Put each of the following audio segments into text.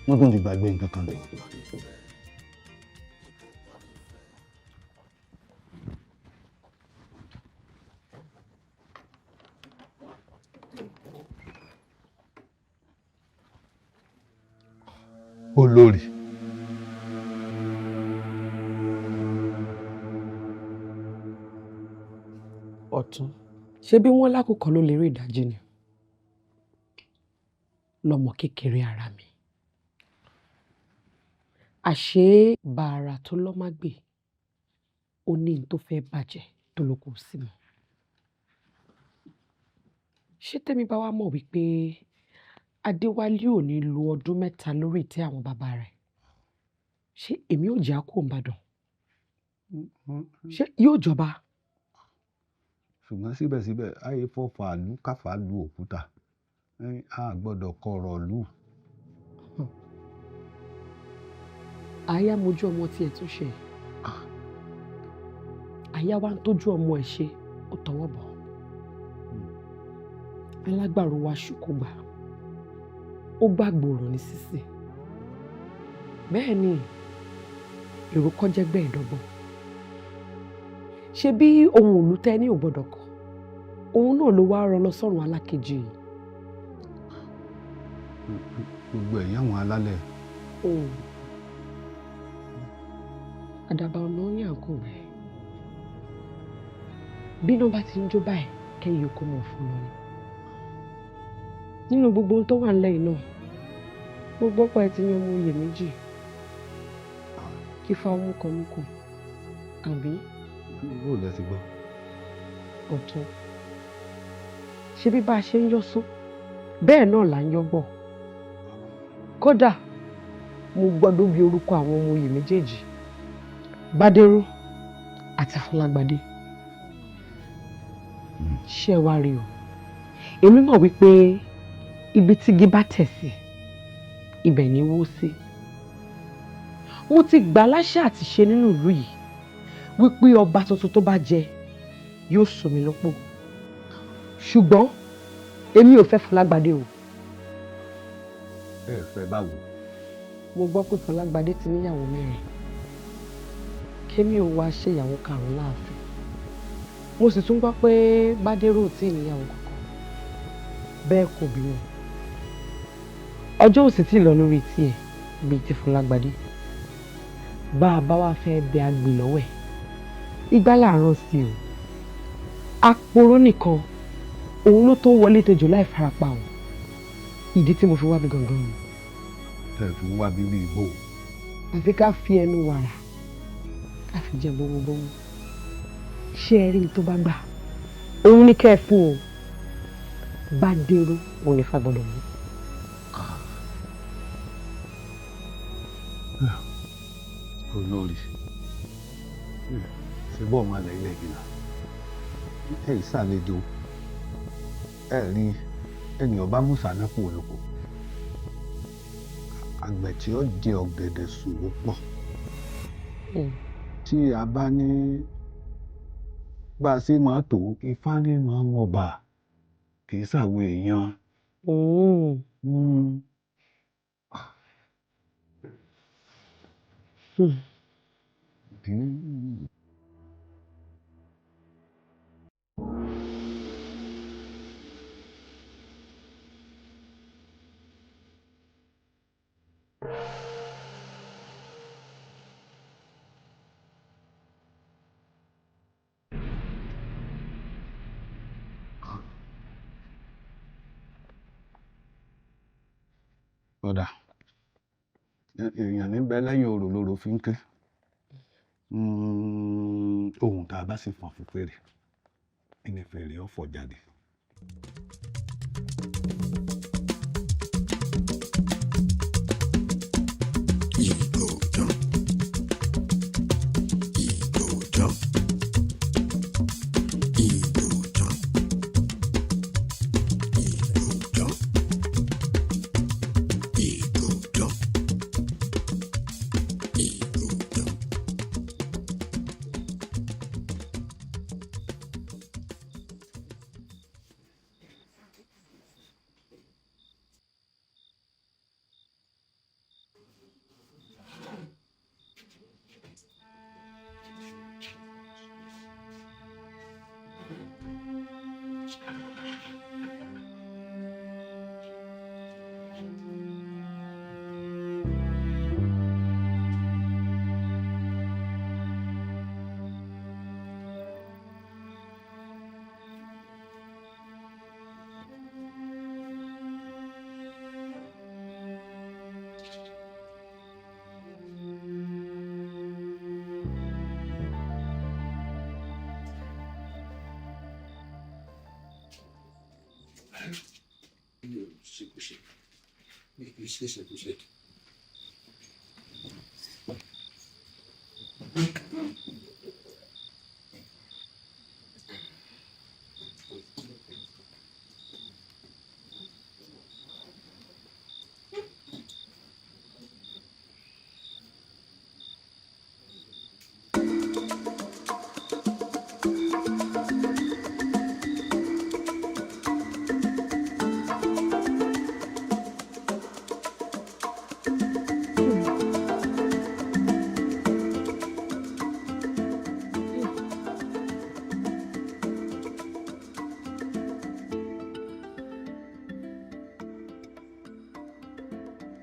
wọ́n tún ti gbàgbé nǹkan kan lọ. Olórí. Ọ̀tún, ṣé bí wọ́n lákòókò ló lè rí ìdájí ni? Lọ́mọ kékeré ara mi. Àṣé bàrà tó lọ́mágbè ó ní n tó fẹ́ bàjẹ́ tó ló kù sí mọ́. Ṣé tẹ́mi bá wá mọ̀ wípé Adéwálé ò ní lo ọdún 3 lórí ìtẹ́ àwọn bàbá rẹ̀, ṣé èmi ò jẹ́ àkó Ìbàdàn? Ṣé yóò jọba? Ṣùgbọ́n síbẹ̀síbẹ̀ ayé fọ́fà lù káfà lu òkúta a gbọ́dọ̀ kọ̀rọ̀ lù. Àyà mojú ọmọ tiẹ̀ tún ṣe. Àyà wa ń tójú ọmọ ẹ̀ ṣe ó tọwọ́ bọ̀. Alágbàro wa ṣùkúgbà ó gbàgbòrò ní sísè. Bẹ́ẹ̀ ni èrò kọjẹ́gbẹ́ ẹ̀dọ́gbọ̀n. Ṣé bí ohun òlù tẹ́ ní ò gbọ́dọ̀ kọ̀, òun náà ló wá rọ lọ sọ́run alákejì yìí. Gbogbo ẹ̀yìn àwọn alálẹ̀. Àdàbà ọ̀nà ní àǹkó rẹ̀. Bí iná bá ti ń jó báyìí kẹ́yìn okó mọ̀ fún lọ ni. Nínú gbogbo ohun tó wà nílẹ̀ yìí náà, mo gbọ́ pé ẹ ti yan ọmọ oyè méjì. Kí fáwọn kan mú kù. Àbí? Bó lẹ ti gbọ́? Ọ̀tún. Ṣé bí bá a ṣe ń yọ́ só, bẹ́ẹ̀ náà là ń yọ́ bọ̀. Kódà, mo gbọ́dọ̀ bí orúkọ àwọn ọmọ oyè méjèèjì, Bádéró àti Fọlágbadé. Ṣé ẹ wá rí o? Èmi mọ̀ wípé ibi tígi bá tẹ̀ sí, ibẹ̀ ni wó sí. Mo ti gbà láṣẹ àti ṣe nínú ìlú yìí wípé ọba tuntun tó bá jẹ yóò sọ mí lọ́pọ̀. Ṣùgbọ́n èmi ò fẹ́ Fọlágbadé o. Ẹ fẹ́ báwo? Mo gbọ́ pé Fọlágbadé ti níyàwó 4. Kémi ò wá ṣe ìyàwó 5 láàfin. Mo sì tún gbọ́ pé Bádéró ò tí ì níyàwó kankan. Bẹ́ẹ̀ kò bí wọn. Ọjọ́ ò sì tí ì lọ lórí tiẹ̀ bíi ti Fọlágbadé. Bá a bá wá fẹ́ bẹ agbè lọ́wọ́ ẹ̀, igbá làárọ̀ sí o. Àpòrò nìkan òun ló tó wọlé tejò láì farapa o. Ìdí tí mo fi wá bí gangan ni. Tẹ̀ fi wá bíbí ìbò. Àfi ká fi ẹnu wàrà ká fi jẹ bọ́mọbọ́mọ. Ṣé ẹ rí i tó bá gbà? Òun ní kẹ́ ẹ fún o. Bádéró òun ní fagbọ́dọ̀ mú. Olórí ṣe bọ́ ọmọ alẹ́ ilẹ̀ ìgbìnà ẹ ìsàlejò ẹ rí ènìyàn bá mú sànápò olóko àgbẹ̀ tí ó jẹ ọ̀gẹ̀dẹ̀ sùn ló pọ̀ tí a bá ní bá a ṣe máa tó ifá ní máa ń ọba kì í ṣàwọn èèyàn. Kódà èèyàn níbẹ̀ lẹ́yìn orò lóró fi ń ké ohun tá a bá sì fọ̀n fún fèrè ẹni fèrè ọ̀fọ̀ jáde.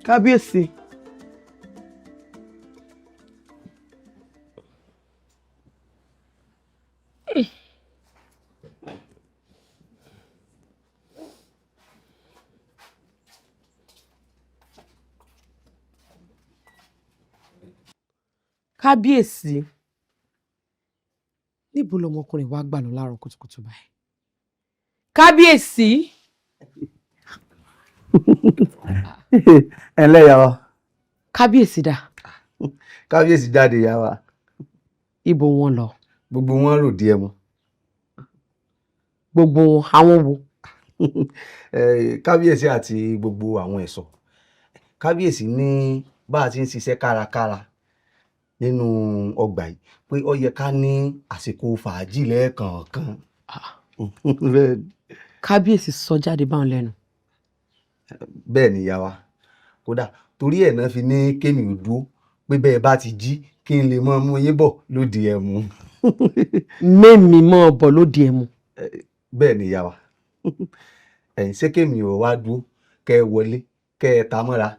Kábíyèsí. Kábíyèsí. Níbo lọmọkùnrin wa gbà lọ láàárọ̀ kùtùkùtù báyìí? Kábíyèsí. Ẹ̀lẹ́ ìyá wa. Kábíyèsí dà. Kábíyèsí jáde ìyá wa. Ibo wọn lọ? Gbogbo wọn ròde ẹmu. Gbogbo wọn, àwọn wo? Kábíyèsí àti gbogbo àwọn ẹ̀ṣọ́. Kábíyèsí ní bá a ti ń ṣiṣẹ́ kárakára nínú ọgbà yìí pé ó yẹ ká ní àsìkò fàájì lẹ́ẹ̀kọ̀ọ̀kan. Kábíyèsí sọ jáde báwọn lẹ́nu. Bẹ́ẹ̀ ni ìyá wa. Kódà torí ẹ̀ náà fi ní kémi ò dúró pé bẹ́ẹ̀ bá ti jí kí n lè mọ mú yín bọ̀ lóde ẹmu. Mẹ́mi mọ́ ọ bọ̀ lóde ẹmu. Bẹ́ẹ̀ ni ìyá wa. Ẹ̀yin ṣé kémi ò wá dúró kẹ́ ẹ wọlé kẹ́ ẹ ta mọ́ra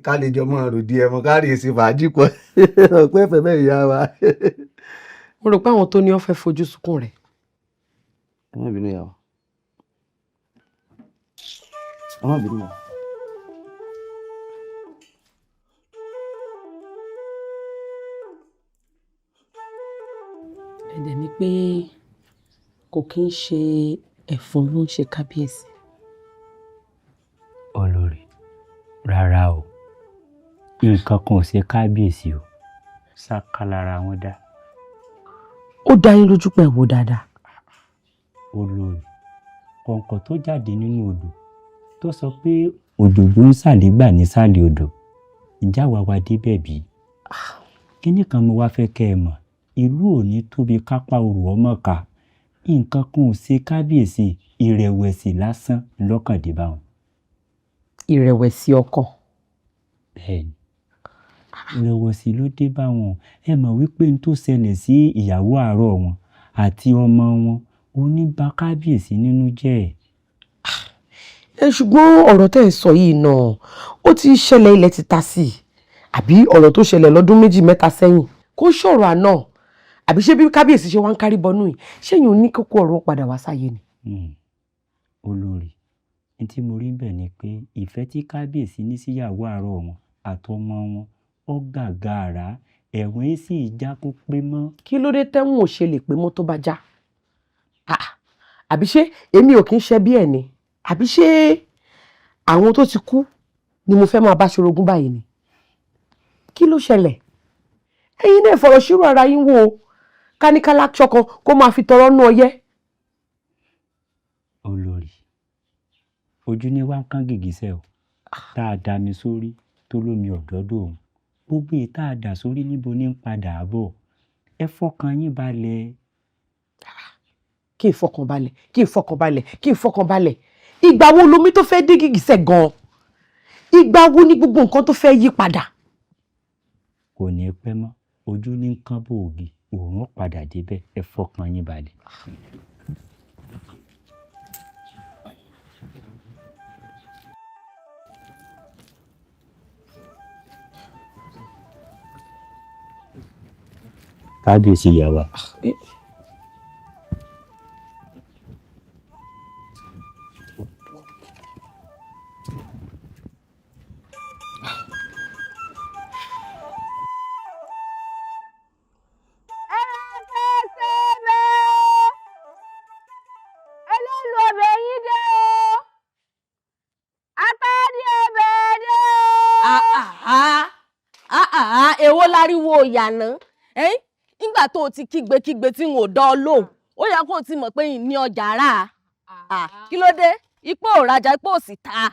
ká lè jọ mọ́ ròde ẹmu ká lè ṣe fàájì pọ̀ ọ̀pẹ́ ẹ̀fẹ̀ bẹ́ẹ̀ ìyá wa. Mo rò pé àwọn tó ní ó fẹ́ fojú sunkún rẹ̀. Ẹ má bínú ìyá wa. Ẹ má bínú ìyá wa. Ẹ̀dẹ̀ ni pé kò kí ń ṣe ẹ̀fọn ló ń ṣe kábíyèsí. Olórí, rárá o, nǹkan kan ò ṣe kábíyèsí o, ṣáká lára wọn dá. Ó dá yín lójú pé wò dáadáa. Olórí, kọ̀ǹkọ̀ tó jáde nínú odò tó sọ pé òjòjò ń sàlégbà nísàlẹ̀ odò, ìjà wa wá débẹ̀ bí? Kíní kan mo wá fẹ́ kẹ́ ẹ mọ̀, ìlú ò ní tóbi kápá orò ọmọ ká, nǹkan kan ò ṣe kábíyèsí, ìrẹ̀wẹ̀sì lásán lọ́kàn dé bá wọn. Ìrẹ̀wẹ̀sì ọkàn. Bẹ́ẹ̀ni, ìrẹ̀wẹ̀sì ló dé bá wọn. Ẹ mọ̀ wípé n tó ṣẹlẹ̀ sí ìyàwó àárọ̀ wọn àti ọmọ wọn ó ní bà kábíyèsí nínú jẹ́. Ṣùgbọ́n ọ̀rọ̀ tẹ́ ẹ sọ yìí náà ó ti ṣẹlẹ̀ ilẹ̀ ti ta sí i àbí ọ̀rọ̀ tó ṣẹlẹ̀ lọ́dún 2-3 sẹ́yìn kó ṣọ̀rọ̀ àná àbí ṣé bí kábíyèsí ṣe wá ń kárí bọnú yìí ṣéyìn ò ní kókó ọ̀rọ̀ padà wá sáyé ni. Olórí, ní tí mo rí bẹ́ẹ̀ ni pé ìfẹ́ tí kábíyèsí ní síyàwó àárọ̀ wọn àtọmọ wọn ó gàgàrà ẹ̀wọ̀n sì já kó pé mọ́. Kí ló dé tẹ́wọ̀n ò ṣe lè pé mọ́ tó bá já? Àbí ṣé èmi ò kí ń ṣe bí ẹ̀ ni àbí ṣé àwọn tó ti kú ni mo fẹ́ máa bá ṣorogún báyìí ni? Kí ló ṣẹlẹ̀? Ẹ̀yin náà fọ̀rọ̀ ṣírò ara yín wò ó káníkálá ṣọkan kó máa fi tọrọ nú ọyẹ́. Olórí, ojú ní wá ń kán gìgísẹ̀ o, tá a dá mi sórí tó lómi ọ̀dọ́dọ̀ òun, gbogbo èyí tá a dà sórí níbo ní ń padà bọ̀, ẹ fọkàn yín balẹ̀. Kí n fọkàn balẹ̀, kí n fọkàn balẹ̀, kí n fọkàn balẹ̀. Ìgbà wo lomi tó fẹ́ dé gìgísẹ̀ gan-an? Ìgbà wo ni gbogbo nǹkan tó fẹ́ yí padà? Kò ní pẹ́ mọ́, ojú ní ń kán bòògì, òun padà débẹ̀, ẹ fọkàn yín balẹ̀. kábíyèsí ìyá wa. Èwo láriwo ìyànà nígbà tó o ti kígbe tí n ò dán ọ lóhùn ó yẹ kó o ti mọ̀ pé ní ọjà rà á kí ló dé ipò òrajà ipò òsì ta.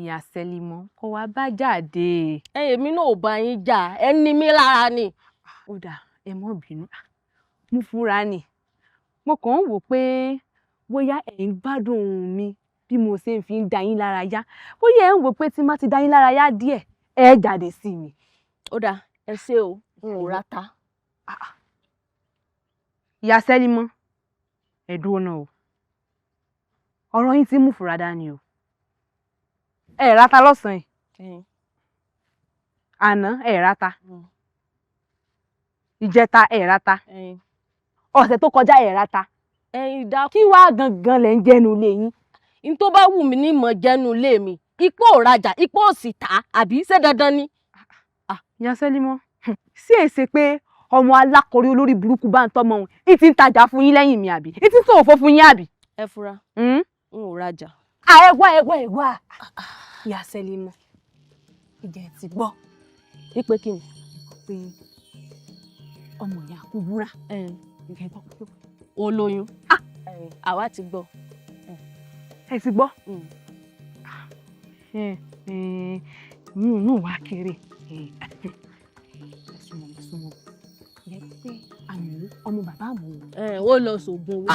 ìyá Sẹ́límọ́ kó wá bá jáde. Èmi náà ò bá yín jà ẹ ní mi lára ni. ó dà ẹ mọ́ bínú mo fura ni mo kàn ń wò pé bóyá ẹ̀ ń gbádùn mi bí mo ṣe ń fi ń da yín lára yá bóyá ẹ̀ ń wò pé tí má ti da yín lára yá díẹ̀ ẹ jáde sí mi. ó dà ẹ ṣe o n ò ra ta. ìyá Sẹ́límọ́ ẹ dúró náà o ọ̀rọ̀ yín ti mú fura dání o ẹ rata lọ́sàn-án àná ẹ rata ìjẹta ẹ rata ọ̀sẹ̀ tó kọjá ẹ rata kí wàá gangan lẹ̀ ń jẹ́nu ilé yín. n tó bá wù mí ní mọ̀ jẹ́nu ilé mi ipò òrajà ipò òsì ta àbí ṣé dandan ni. ìyá Sẹ́límọ́ sí èsè pé ọmọ alákọ̀ọ́rí olórí burúkú bá ń tọ́mọ òun ìtì ń tajà fún yín lẹ́yìn mi àbí ìtì ń sòwò fún yín àbí. ẹ fura n ò rajà. ẹgbà ìyá Sẹ́límọ́ ìjẹ́ ti gbọ́ wípé kí ni pé ọmọ ìyá kú búra olóyún àwa ti gbọ́. ẹ ti gbọ́ yín náà wá kéré súnmọ́ yẹ pé àmì ọmọ bàbá àmọ́ ó lọ sògùn owó.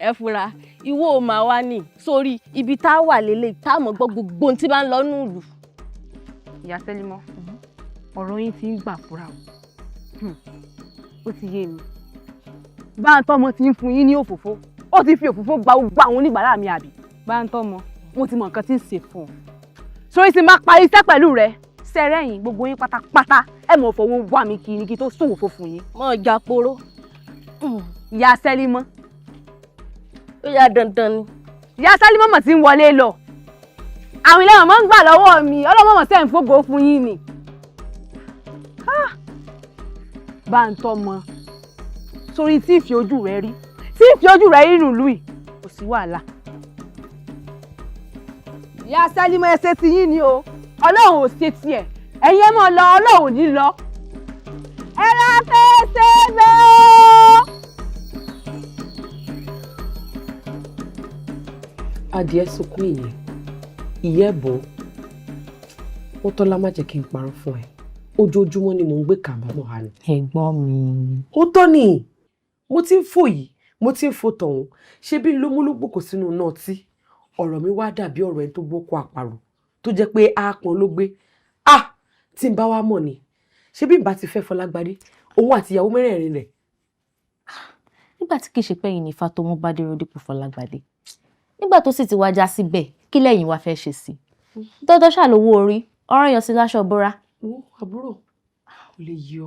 ẹ fura ìwọ ò máa wá ní sórí ibi tá a wà lélẹ̀ tá a mọ̀ gbọ́ gbogbo ohun tí bá ń lọ nù lù. ìyá Sẹ́límọ́ ọ̀rọ̀ yín ti ń gbà fúra ó ti yé mi bá ń tọ́mọ ti ń fún yín ní òfófó ó ti fi òfófó gba gbogbo àwọn oníbàárà mi àbí bá ń tọ́mọ mo ti mọ nǹkan tí ń ṣe fún ọ sórí ti máa parí iṣẹ́ pẹ̀lú rẹ sẹ́rẹ̀yìn gbogbo yín pátápátá ẹ mọ̀ fọwọ́ wà mí kiri kí tó sòwò fòfò yín. mọ ìjà poró. ìyá Sẹ́límọ́. ó yá dandan ni. ìyá Sẹ́límọ́ mọ̀ tí ń wọlé lọ àwọn ilé ọmọ ń gbà lọ́wọ́ mi ọlọ́mọ mọ̀ sẹ́ ń fògbó fún yín ni. bá ń tọ́mọ sórí tí ìfi ojú rẹ rí tí ìfi ojú rẹ rí nùlù yìí kò sí wàhálà. ìyá Sẹ́límọ́ ẹsẹ̀ ti yín ni o ọlọ́run ò ṣe tiẹ̀ ẹ̀yin ẹ mọ̀ lọ ọlọ́run ò ní lọ. ẹ ra fẹsẹ̀ bẹ́ẹ̀. adìẹ sunkún ìyẹn ìyẹ́ bọ́ ó tọ́lá má jẹ́ kí n parọ́ fún ẹ ojoojúmọ́ ni mò ń gbé kàbámọ̀ ha ni. ẹ̀gbọ́n mi. ó tọ́ ni mo ti ń fò yìí mo ti ń fò tọ̀hún ṣé bí lómúlógbò kò sínú náà tí ọ̀rọ̀ mi wá dàbí ọ̀rọ̀ ẹni tó gbókò àparò tó jẹ́ pé àápọn ló gbé tí n bá wá mọ̀ ni ṣé bí n bá ti fẹ́ Fọlágbadé òun àti ìyàwó mẹ́rẹ̀ẹ̀rin rẹ̀. nígbà tí kì í ṣe pé yìí ní ifá tó mú Bádéró dípò Fọlágbadé nígbà tó sì ti wá já síbẹ̀ kí lẹ́yìn wá fẹ́ ṣe sí i dandan ṣàlówó orí ọ̀rọ̀ yan sí láṣọ bóra. àbúrò ò lè yọ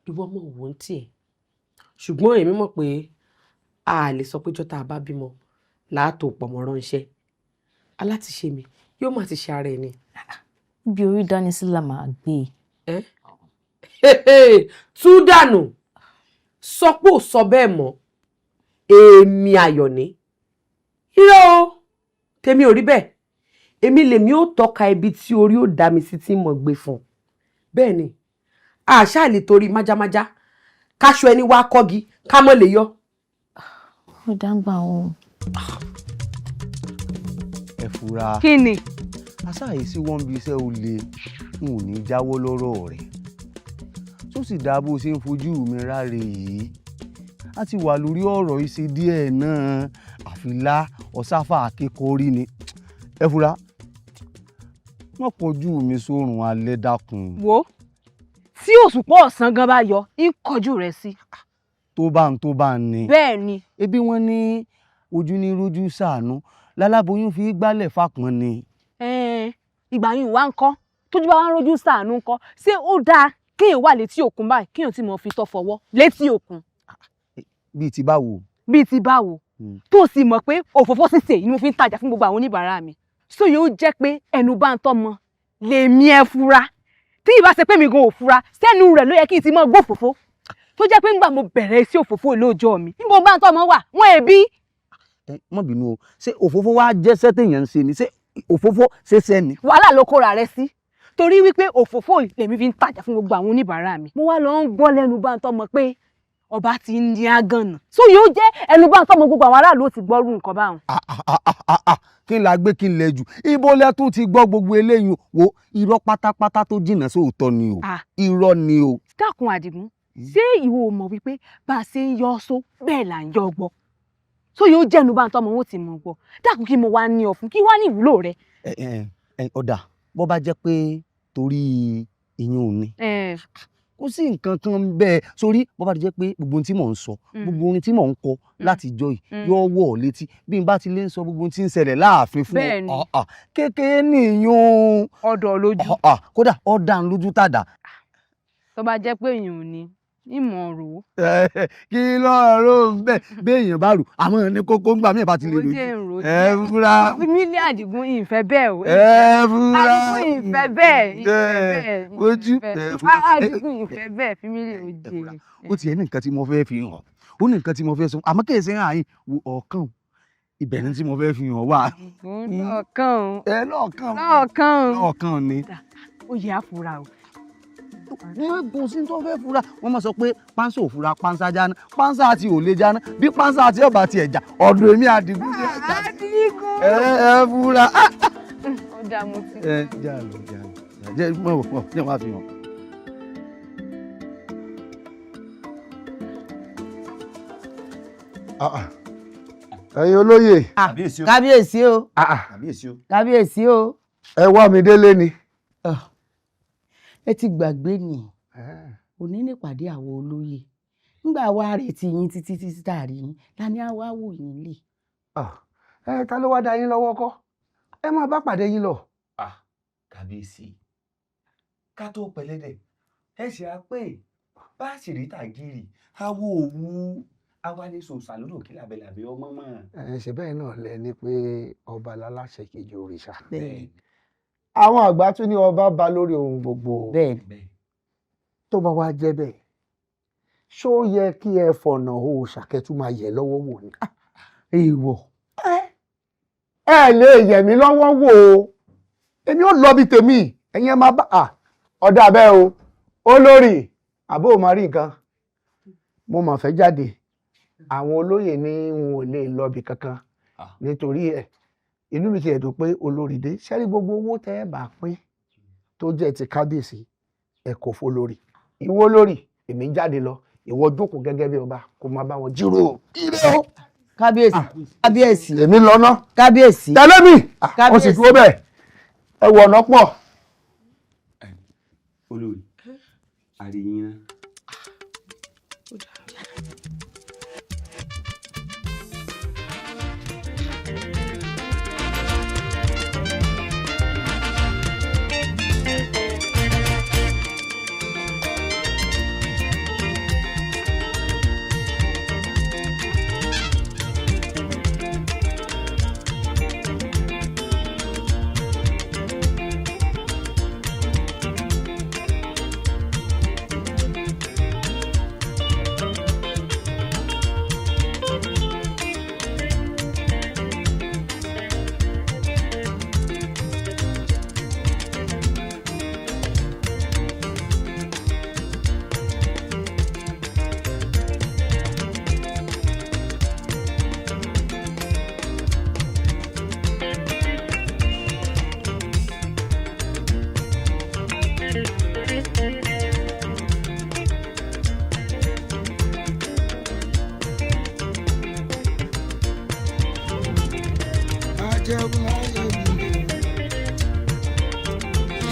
ìwọ mọ̀ wò ń tiẹ̀ ṣùgbọ́n èmi mọ̀ pé a lè sọ pé jọ́ta a bá bímọ láàtò pọ̀mọ́ ránṣẹ́ alátiṣe mi yóò má ti ṣe ara ẹ̀ ni. bí orí dání sí là máa gbé e. tú dànù sọ pé ò sọ bẹ́ẹ̀ mọ́ èmi Àyọ̀ní irọ́ o tèmi ò rí bẹ́ẹ̀ èmi lèmi ó tọ́ka ibi tí orí ó dá mi sí tí mo gbé fún bẹ́ẹ̀ ni àṣà lè torí májámájá káṣọ ẹni wá kọ́gi ká mọ́ lè yọ. ó dáńgbà òun. ẹ fura. kí ni. aṣáàyè sí wọn bí iṣẹ́ olè n ò ní jáwọ́ lọ́rọ̀ rẹ̀ tó sì dáa bó ṣe ń fojú mi ráre yìí a ti wà lórí ọ̀rọ̀ ìṣe díẹ̀ náà àfilá ọ̀sáfà akẹ́kọ̀ọ́rí ni ẹ fura wọ́n pọ̀jù mi sórun alẹ́ dákun. wo tí òṣùpọ̀ ọ̀sán gan bá yọ ń kọjú rẹ̀ sí. tó bá ń ní. bẹ́ẹ̀ ni. ebi wọn ní ojú ní rojú ṣàánú láláboyún fi gbálẹ̀ fàpọ́n ni. ìgbà yìí wá ń kọ́ tójú bá wá ń rojú ṣàánú ńkọ́ ṣé ó dáa kéèyàn wà létí òkun báyìí kéèyàn tí mo fi tọ́ fọwọ́ létí òkun. bíi ti báwo. bíi ti báwo tó sì mọ̀ pé òfófó ṣíṣe yìí ni mo fi ń tajà fún gbogbo àwọn oníbàárà mi so yóò jẹ́ pé ẹnu bá ń tọ́mọ lèmi ẹ fura tí ìbá ṣe pé mi gan ò fura sẹ́nu rẹ̀ ló yẹ kí n ti mọ gbófòfó tó jẹ́ pé ńgbà mo bẹ̀rẹ̀ sí òfófó lóòjọ́ mi níbo bá ń tọ́mọ wà wọ́n èbí. má bínú o ṣé òfófó wá jẹ́ sẹ́tẹ̀yàn ń ṣe ni ṣé òfófó ṣeṣẹ́ ni. wàhálà ló kóra rẹ sí torí wípé òfófó lèmi fi ń tajà fún gbogbo àwọn oníbàárà mi mo wá lọ ń gbọ́ lẹ́nu bá ń tọ́mọ pé ọba ti ń ní agànnà so yóò jẹ́ ẹnu bá ń tọ́mọ gbogbo àwọn aráàlú ó ti gbọ́rú nǹkan báwọn. kí n la gbé kí n lẹ jù ibo lẹ́tún ti gbọ́ gbogbo eléyìí wo irọ́ pátápátá tó jìnnà sóòótọ́ ni o irọ́ ni o. dákun Àdìgún ṣé ìwọ ò mọ̀ wípé bá a ṣe ń yọ ọ́ só bẹ́ẹ̀ là ń yọ gbọ́ so yóò jẹ́ ẹnu bá ń tọ́mọ ó ti mọ̀ gbọ́ dákun kí mo wá ní ọ̀fun kí wá ní ìwúlò rẹ. ọ̀dà bó bá jẹ́ pé torí iyún ni kò sí nǹkan kan bẹ́ẹ̀ sórí bó bá jẹ́ pé gbogbo ohun tí mò ń sọ gbogbo orin tí mò ń kọ láti jọ yìí yóò wọ̀ ọ́ létí bí n bá ti lè ń sọ gbogbo ohun tí ń ṣẹlẹ̀ láàfin fún ọ kékeré nìyún ọ̀dọ̀ lójú kódà ọ̀dà ń lójú tàdá. tó bá jẹ́ pé èèyàn ò ní ìmọ̀ rò ó. kí lọ́ọ̀rọ̀ bẹ́ẹ̀ béèyàn bá rò àmọ́ ní kókó ńgbà míì bá ti lè lójú. ẹ fúra. mílí Àdìgún ìfẹ́ bẹ́ẹ̀ o. ẹ fúra. Àdìgún ìfẹ́ bẹ́ẹ̀. ojú Àdìgún ìfẹ́ bẹ́ẹ̀ fi mílí oje. ó ti yẹ ní nǹkan tí mo fẹ́ fi hàn ó ní nǹkan tí mo fẹ́ sọ àmọ́ kí èsì hàn yín wo ọ̀kan ibẹ̀ ni tí mo fẹ́ fi hàn wá. lọ́ọ̀kan ni. ó yẹ àfúrà o. wọ́n gùn sí tó fẹ́ fura wọ́n máa sọ pé pánsá ò fura pánsá jáná pánsá àti ò lè jáná bí pánsá àti ọba ti ẹ̀jà ọ̀dọ̀ èmi Àdìgún sí ẹ̀jà ẹ fura. ó dá mo ti. jà lọ jẹ́ mọ̀ wá fi hàn. ẹ̀yin olóyè. kábíyèsí o. ẹ wá mi délé ni. ẹ ti gbàgbé ni òní nípàdé àwọn olóyè nígbà wàá retí yín títí tààrí yín ta ni a wá wò yín lè. ta ló wá dá yín lọ́wọ́ kọ́ ẹ máa bá pàdé yín lọ. kábíyèsí ká tó pẹlẹdẹ ẹ ṣe á pé bá a sì rí tàgìrì awo òwú awálé sòsà lódò kí làbẹlàbẹ ọmọ mọ. ṣe bẹ́ẹ̀ náà lẹ ní pé ọba láláṣẹ kejì òrìṣà. àwọn àgbà tún ní ọba bá lórí ohun gbogbo. bẹ́ẹ̀ tó bá wá jẹ́ bẹ́ẹ̀ ṣó yẹ kí ẹ fọ̀nà o ṣàkẹ́tù máa yẹ lọ́wọ́ wò ni. èèwọ̀ ẹ lè yẹ̀ mí lọ́wọ́ wò ó èmi ò lọ bí tèmi ẹ̀yin ẹ máa bá ọ̀dà bẹ́ẹ̀ o olórí àbó máa rí nǹkan mo mà fẹ́ jáde àwọn olóyè ní wọn ò lè lọ bí kankan nítorí ẹ̀ inú mi ti ẹ̀dùn pé olórí dé sẹ́rí gbogbo owó tẹ́ ẹ bá pín tó jẹ́ ti kábíyèsí ẹ kò fó lórí ìwọ lórí èmi jáde lọ ìwọ jókòó gẹ́gẹ́ bí ọba kó máa bá wọn jíròrò ire o. kábíyèsí èmi lọ́nà kábíyèsí tẹ̀lé mi ó sì dúró bẹ́ẹ̀ ẹ wọ ọ̀nà pọ̀. olórí àríyìn náà.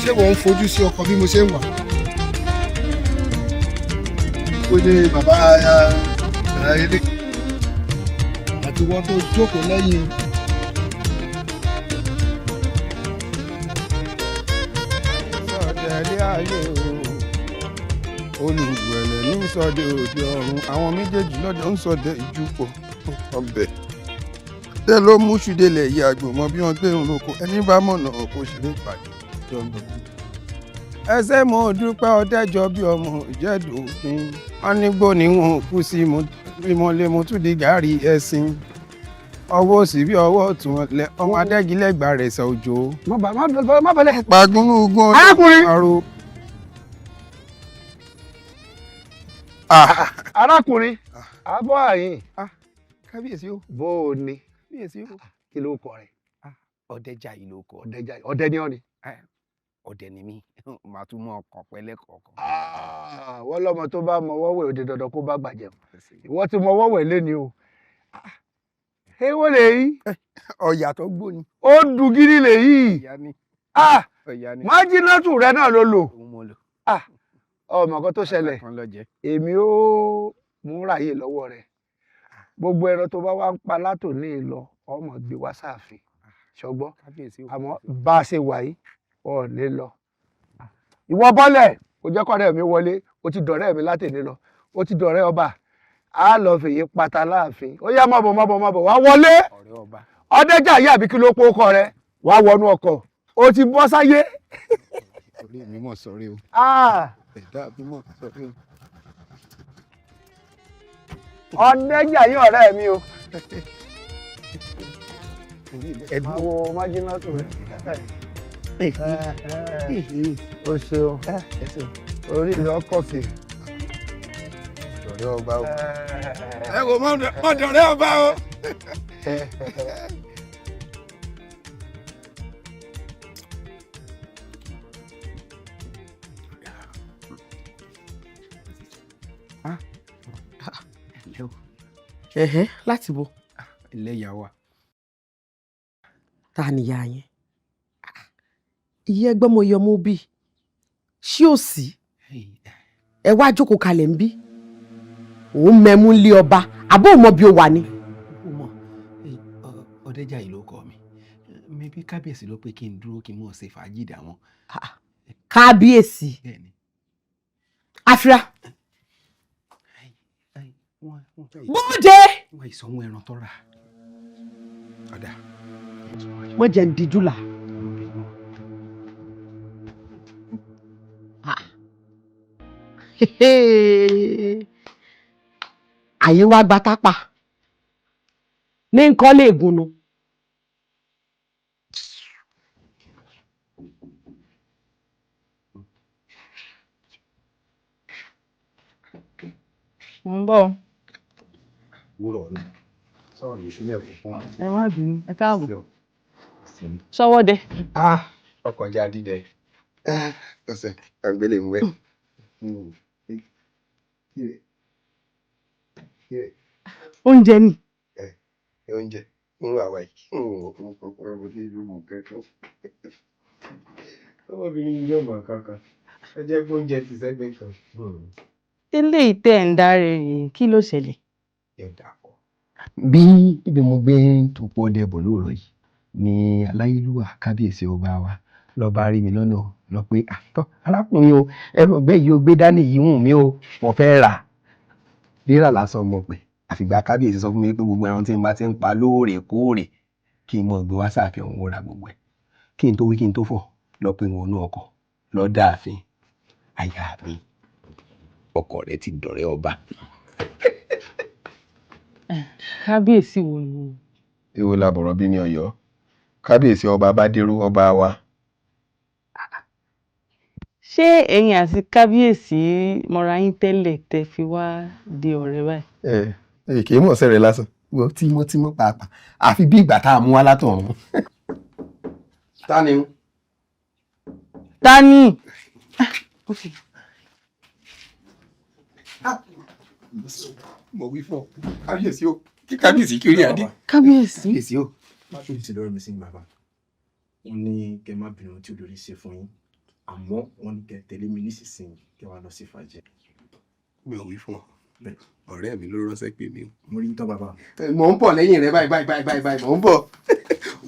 ṣé wọ́n ń fojú sí ọkọ bí mo ṣe ń wà? ó ní bàbá ilé àti wọ́n tó jókòó lẹ́yìn. sọ̀tẹ̀lẹ̀ ayé o olùgbẹ̀lẹ̀ ní sọdẹ òde ọ̀run àwọn méjèèjì lọ́jọ́ ń sọdẹ ìjúpọ̀ ọbẹ̀ tẹ́ ló mú ṣùdélẹ̀ yìí àgbò mọ bí wọ́n gbé òun lóko ẹni bá mọ̀nà kó ṣeré ìpàdé ẹsẹ̀ mo dúpẹ́ ọdẹ́jọ́ bí ọmọ ìjẹ́dùn wọn nígbó ni wọn kú sí ìmọ̀lẹ́ mo tún di gàárì ẹ̀sìn ọwọ́ òsì bí ọwọ́ ọ̀tún lẹ ọmọ adẹ́gilẹ́gbà rẹ̀ sọ òjò. má bẹ̀lẹ̀. pàgùnrùgùn arákùnrin. arákùnrin àbọ̀ àyìn. kábíyèsí o. bó o ní. kábíyèsí o. kí ló kọ rẹ. Ọdẹ́jàyí ló kọ. Ọdẹ́jàyí ọdẹ ni ọ ni. ọdẹ ni mí màá tún mọ ọkàn pẹ̀lẹ́ kọ̀ọ̀kan. wọ́n lọ́mọ tó bá mọ wọ́wọ́ òde dandan kó bá gbàjẹ́ ìwọ ti mọ wọ́wọ́ ilé ni o. èwo lè yí. ọ̀yà tó gbó ni. ó dùn gírí lè yí. ọ̀yà ni. májínátù rẹ náà ló lò. ọmọ kan tó ṣẹlẹ̀ èmi ó mú ráyè lọ́wọ́ rẹ̀ gbogbo ẹran tó bá wá ń pa látòní lọ ọmọ gbé wá sáàfin ṣọgbọ́n àmọ́ bá a ṣe wà yìí ọ̀ lè lọ. ìwọ bọ́lẹ̀ kò jẹ́ kọ́rẹ́ mi wọlé o ti dọ̀rẹ́ mi látẹ̀lé lọ o ti dọ̀rẹ́ ọba a lọ fèyí pata láàfin ó yá mọ̀bọ̀ wá wọlé Ọdẹ́jàyí àbí kí ló pọ̀ ọkọ rẹ wá wọnú ọkọ̀ o ti bọ́ sáyé. orí mi mọ̀ sọ́rí o. ẹ̀dá mi mọ̀ sọ́rí o. Ọdẹ́jàyí ọ̀rẹ́ mi o. Àwọn májínátù rẹ̀. O ṣeun. Orí ìlú ọkọ̀ kì. Dọ̀rẹ́ ọba o. Ẹ wò mọ́ dọ̀rẹ́ ọba o. láti bo. ilé ìyá wa. ta ni ìyá yẹn ìyá ẹgbẹ́ mo yọ mo bí ṣé ò sí ẹ wá jókòó kalẹ̀ ń bí òun mẹ́mú lé ọba àbó ò mọ bí ó wà ní. Ọdẹ́jàyí ló kọ mi mẹbí kábíyèsí ló pé kí n dúró kí n mọ̀ ṣe fàájì dà wọn. kábíyèsí àfíà bóde. wọ́n ìsọ̀hún ẹran tó rà. ọ̀dà. mo jẹ́ ń díjú là. àyè wá gba tápà ní nǹkan lè gúnnu. mo ń bọ̀. wúrọ̀ ní sọ̀rọ̀ ìṣúlẹ̀ fún wa. ẹ má bínú ẹ káàbọ̀. sọ́wọ́ dẹ. ọkọ̀ já dídẹ. ọ̀sẹ̀ àgbélé ń wẹ̀. oúnjẹ ni. oúnjẹ ń wà wáyé. ọmọbìnrin yóò mọ̀ kankan ẹ jẹ́ kó oúnjẹ ti sẹ́gbẹ̀ẹ́ kan. eléyìí tẹ̀ ń dáre rèé kí ló ṣẹlẹ̀. bí ibi mo gbé tòpọ̀ ọdẹ bọ̀ lóòrọ̀ yìí ni aláyélúwà kábíyèsí ọba wa lọ bá rí mi lọ́nà lọ pé àtọ́ arákùnrin o ẹ̀rọ ọgbẹ́ yìí ó gbé dání yìí wùn mí o mo fẹ́ rà rírà lásán mọ̀ pé àfìgbà kábíyèsí sọ fún mi pé gbogbo ẹran tí n bá ti ń pa lóòrèkóòrè kí n mọ̀ gbé wá sáàfin òun ra gbogbo ẹ̀ kí n tó wí kí n tó fọ̀ lọ pé wọn inú ọkọ̀ lọ dáàfin àyà mi ọkọ rẹ ti dọ̀rẹ́ ọba. kábíyèsí wo ni. èwo la bọ̀rọ̀ bí ní Ọ̀yọ́ kábíyèsí ọba Bádéró ọba wa. ṣé ẹ̀yin àti kábíyèsí mọ̀ra yín tẹ́lẹ̀ tẹ́ fi wá di ọ̀rẹ́ báyìí. kì í mọ̀ sẹ́rẹ̀ lásán wọ́n tímọ́tímọ́ pàápàá àfi bí ìgbà tá a mú wá látọ̀run. ta ni. mo wí fún ọ kábíyèsí o kí kábíyèsí kí orí adé. kábíyèsí o. má tó ti lọ́rọ̀ mi sí bàbá wọn ní kẹ́ má bínú tí olórí ṣe fún yín àmọ́ wọn ní kẹ́ tẹ̀lé mi nísinsìnyí kẹ́ wá lọ sí fàájì. mi ò wí fún ọ ọ̀rẹ́ mi ló ránṣẹ́ pé mi. mo rí tán bàbá. mò ń bọ̀ lẹ́yìn rẹ báyìí mò ń bọ̀.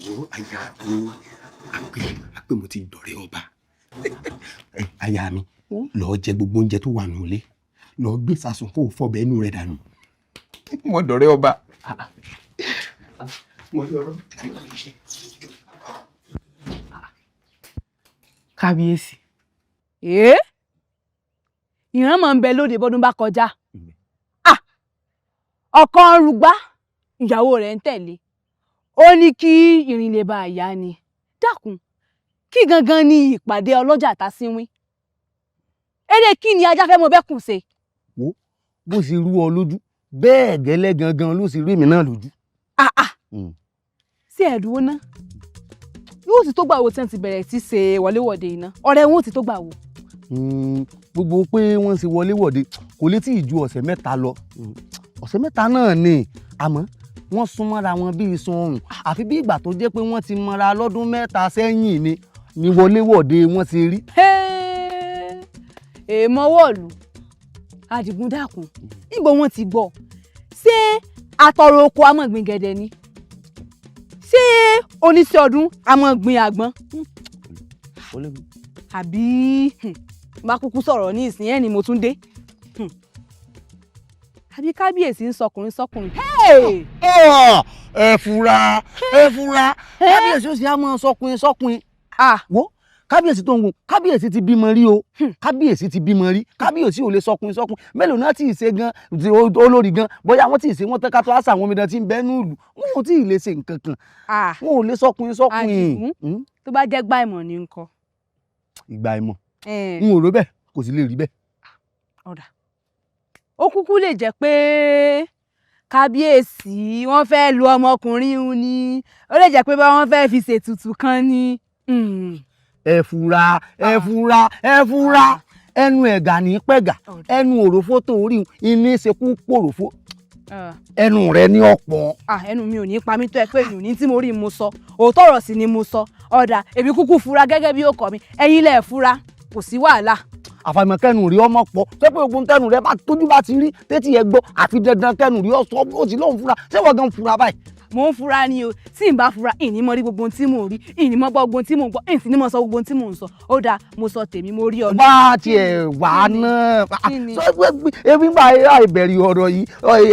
wo àyà mi àpè mo ti dọ̀rẹ́ ọba àyà mi lọ́ọ́ jẹ gbogbo oúnjẹ tó wà nílé lọ́ọ́ gbé sàsùn kó o fọbẹ̀ inú rẹ̀ dànù. mo dọ̀rẹ́ ọba. kábíyèsí ìran máa ń bẹ lóde bọ́dún bá kọjá ọkọ rúgbá ìyàwó rẹ̀ ń tẹ̀lé ó ní kí ìrìn lè bá àyà ni dákun kí gangan ni ìpàdé ọlọ́jà tásínwín eré kí ni ajá fẹ́ mọ bẹ́kùn ṣe. wo bó ṣe rú ọ lójú bẹ́ẹ̀ gẹ́lẹ́ gangan ló sì rí èmi náà lójú. sí ẹ̀dùn ná yóò ti tó gbà wo tí wọ́n ti bẹ̀rẹ̀ sí ṣe wọléwọ̀de iná ọ̀rẹ́ wọn ò ti tó gbà wo. gbogbo pé wọ́n ṣe wọléwọ̀de kò lè tí ì ju ọ̀sẹ̀ mẹ́ta lọ ọ̀sẹ̀ mẹ́ta náà ni àmọ́ wọ́n sún mọ́ra wọn bí iṣan ọrùn àfi bí ìgbà tó jẹ́ pé wọ́n ti mọ́ra lọ́dún mẹ́ta sẹ́yìn ni wọléwọ̀de wọ́n ṣe rí. èèmọ̀ wọ̀lú Àdìgún dákun nígbà wọn ti gbọ́ ṣé atọrọ oko amọ̀gbìn gẹ̀dẹ̀ ni ṣé oníṣẹ́ ọdún amọ̀gbìn àgbọn àbí bá kúkú sọ̀rọ̀ ní ìsìn ẹ̀ ni mo tún dé àbí kábíyèsí ń sọkùnrin sọkùnrin. ẹ fura kábíyèsí ó sì á mọ sọkùnrin wo kábíyèsí tó ń wo kábíyèsí ti bímọ rí o kábíyèsí ti bímọ rí kábíyèsí ò lè sọkùnrin mélòó náà tí ì ṣe gan olórí gan bóyá wọn tí ì ṣe wọn tẹ́ka tó àṣà àwọn omidan tí ń bẹ́ ní ìlú wọn ò tí ì lè ṣe nǹkan kan wọn ò lè sọkùnrin. Àdìgún tó bá jẹ́ gbá ìmọ̀ ní nǹkan. ìgbà ìmọ̀ n ò rò bẹ́ẹ̀ kò sì lè rí bẹ́ẹ̀. ọ̀dà ó kúkú lè jẹ́ pé kábíyèsí wọ́n fẹ́ lu ọmọkùnrin un ni ó lè jẹ́ pé bá wọ́n fẹ́ fi ṣètùtù kan ni. ẹ fura ẹnu ẹ̀gà ní pẹ̀gà ẹnu òròfó tó rí iní ṣekú pòròfó ẹnu rẹ ní ọ̀pọ̀. ẹnu mi ò ní pa mí tó ẹ pé mi ò ní tí mo rí mo sọ òótọ́ ọ̀rọ̀ sì ni mo sọ ọ̀dà èmi kúkú fura gẹ́gẹ́ bí ó kọ́ mi ẹ̀yin lẹ̀ fura kò sí wàhálà. àfàìmọ̀ kẹ́nu rí ọmọ pọ̀ ṣé pé ogun tẹ́nu rẹ bá tójú bá ti rí tétí ẹ gbọ́ àfi dandan kẹ́nu rí ọ̀sọ́ ó sì lóun fura ṣé wọ́n gan fura báyìí. mo ń fura ni o tí n bá fura ìní mọ rí gbogbo ohun tí mò ń rí ìní mọ gbọ́ gbogbo ohun tí mò ń gbọ́ ìsìn ní mọ sọ gbogbo ohun tí mò ń sọ ó dáa mo sọ tèmi mo rí ọ. bá a tiẹ̀ wà náà ebi gba ìbẹ̀rẹ̀ ọ̀rọ̀ yìí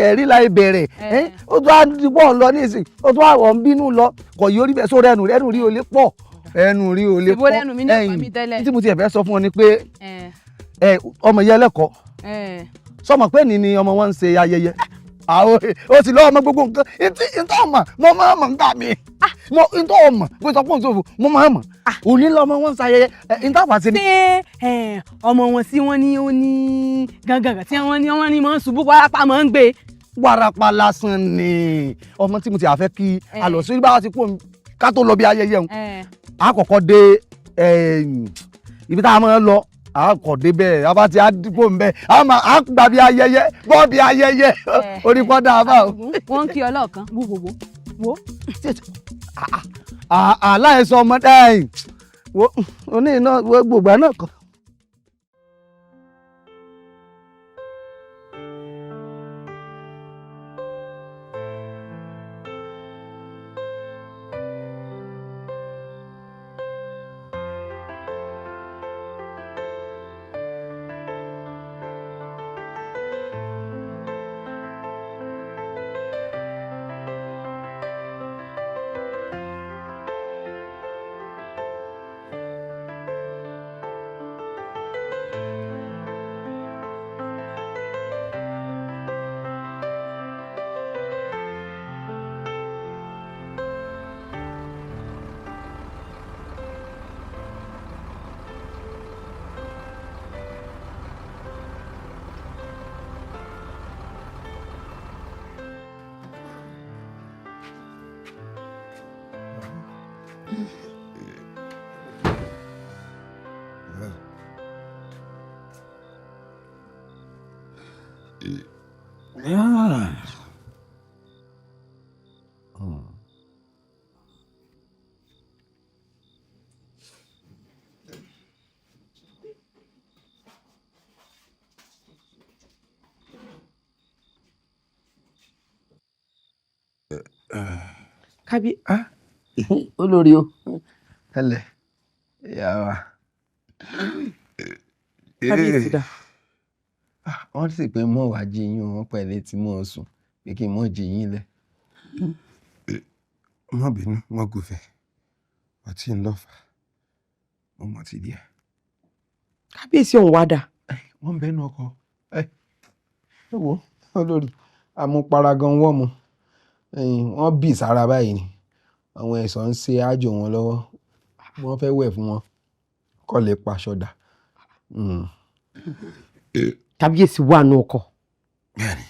ẹ̀rí la ìbẹ̀rẹ̀ ó tún á bọ̀ lọ nísìn ó tún àwọn bínú lọ kò yóò rí bẹ́ẹ̀ sórí ẹnu rí olè pọ̀ ẹnu rí olè pọ̀ ẹ̀yìn tí mo tiẹ̀ fẹ́ sọ fún ọ ni pé ọmọ yẹn lẹ́kọ̀ọ́ sọmọ pé ní ọmọ wọn ń ṣe ayẹyẹ ó sì lọ́wọ́ ọmọ gbogbo nǹkan ìtọ́ ọmọ mo máa mọ̀ nígbà mi ìtọ́ ọmọ bó sọ fún òṣòfò mo máa mọ̀ òní lọ́mọ wọn ń ṣayẹyẹ ìtọ́ àfà sí ni. ṣé ọmọ wọn tí wọ́n ní ó ní gangan tí wọ́n ní máa ń ṣubú wárápá máa ń gbé. wárápá lásán ni ọmọ tí mo ti àfẹ́ kí a lọ sí bá wa ti kó ká tó lọ bí ayẹyẹ òun a kọ́kọ́ dé ibi tá a máa lọ a kò débẹ̀ a bá ti á dìbò ń bẹ̀ a gbà bí ayẹyẹ bọ́ bí ayẹyẹ orí pọ́dà a bá o. wọ́n ń kí ọlọ́ọ̀kan gbogbo wo. aláìsàn ọmọdé ẹ̀yìn wo oní iná gbogbo náà kọ. kábí olórí o ẹlẹ ìyá wa kábíyèsí dà. wọ́n sì pé mọ́ wàá jí yín wọn pẹ̀lẹ́ tí mò ń sùn pé kí n mọ́ jí yín lẹ̀. má bínú wọn kò fẹ́ ọtí ń lọ fà mo mọ̀ ti díẹ̀. kábíyèsí ọ̀hún wá dà. wọ́n ń bẹ́nu ọkọ̀. ẹ wo olórí amúpara gan wọ́n mu wọ́n bì sára báyìí ni àwọn ẹ̀ṣọ́ ń ṣe àjò wọn lọ́wọ́ wọ́n fẹ́ wẹ̀ fún wọn kọ́ lè paṣọ dà. kábíyèsí wà nù ọkọ̀. bẹ́ẹ̀ni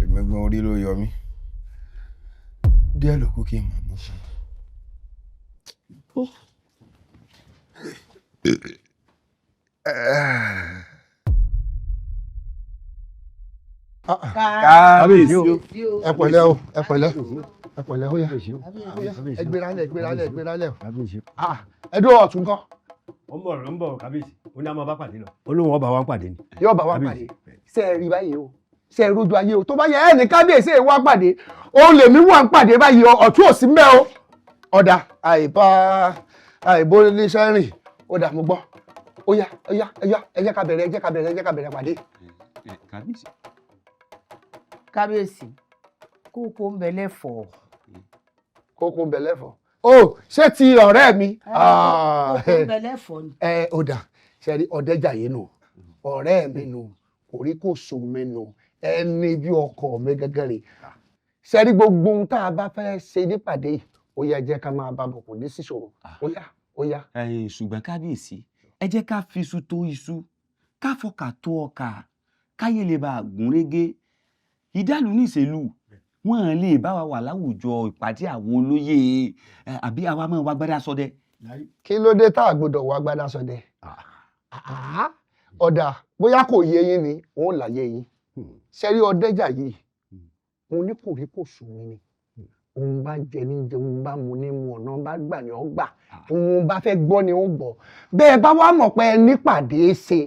èmi gan orí ló yọ mí díẹ̀ ló kù kí n mọ̀ mọ́ fún kábíyèsí o ẹ pẹ̀lẹ́ o ẹ pẹ̀lẹ́ ẹ pẹ̀lẹ́ ó yá ẹ gbéralẹ̀ ẹ gbéralẹ̀ ẹ gbéralẹ̀ ẹ dúró ọ̀tún kọ́. ó ń bọ̀ kábíyèsí ó ní a máa bá pàdé lọ ó lóun ọba wa ń pàdé ni. yóò bá wa pàdé ṣe é rí báyìí o ṣe é rojú ayé o tó bá yẹ ẹ ní kábíyèsí ẹ wá pàdé òun lèmi wà ń pàdé báyìí ọ̀tún ò sí ń bẹ̀ o ọ̀dà àìbó níṣẹ́ rìn ó dà mo gbọ́ ó yá ẹ jẹ́ ká bẹ̀rẹ̀ pàdé. kábíyèsí kókó ń bẹ lẹ́fọ̀ọ́. kókó ń bẹ lẹ́fọ̀ọ́ o ṣé ti ọ̀rẹ́ mi. kókó ń bẹ lẹ́fọ̀ọ́ ni. ó dà ṣe rí Ọ̀dẹ́jàyé nù ọ̀rẹ́ mi nù kòríkòsùn mi nù ẹni bí ọkọ mi gẹ́gẹ́ rè ṣe rí gbogbo ohun tá a bá fẹ́ ṣe nípàdé yìí ó yá jẹ́ ká máa bá bọ̀ kò ní síṣòro ó yá. ṣùgbọ́n kábíyèsí ẹ jẹ́ ká fi iṣu tó iṣu ká fọkà tó ọkà káyé lè bá a gún régé ìdálù ní ìṣèlú wọn lè bá wa wà láwùjọ ìpàdé àwọn olóyè àbí àwa máa wá gbádá ṣọdẹ. kí ló dé tá a gbọ́dọ̀ wá gbádá ṣọdẹ ọ̀dà bóyá kò yé yín ni òun là yé yín ṣe rí Ọ̀dẹ́jàyé òun ní kòríkòsùn mi ni òun bá jẹ ní jẹ òun bá mu ní mu ọ̀nà bá gbà ní ọgbà òun bá fẹ́ gbọ́ ni ó gbọ́ bẹ́ẹ̀ bá wá mọ̀ pé ẹ nípàdé ṣe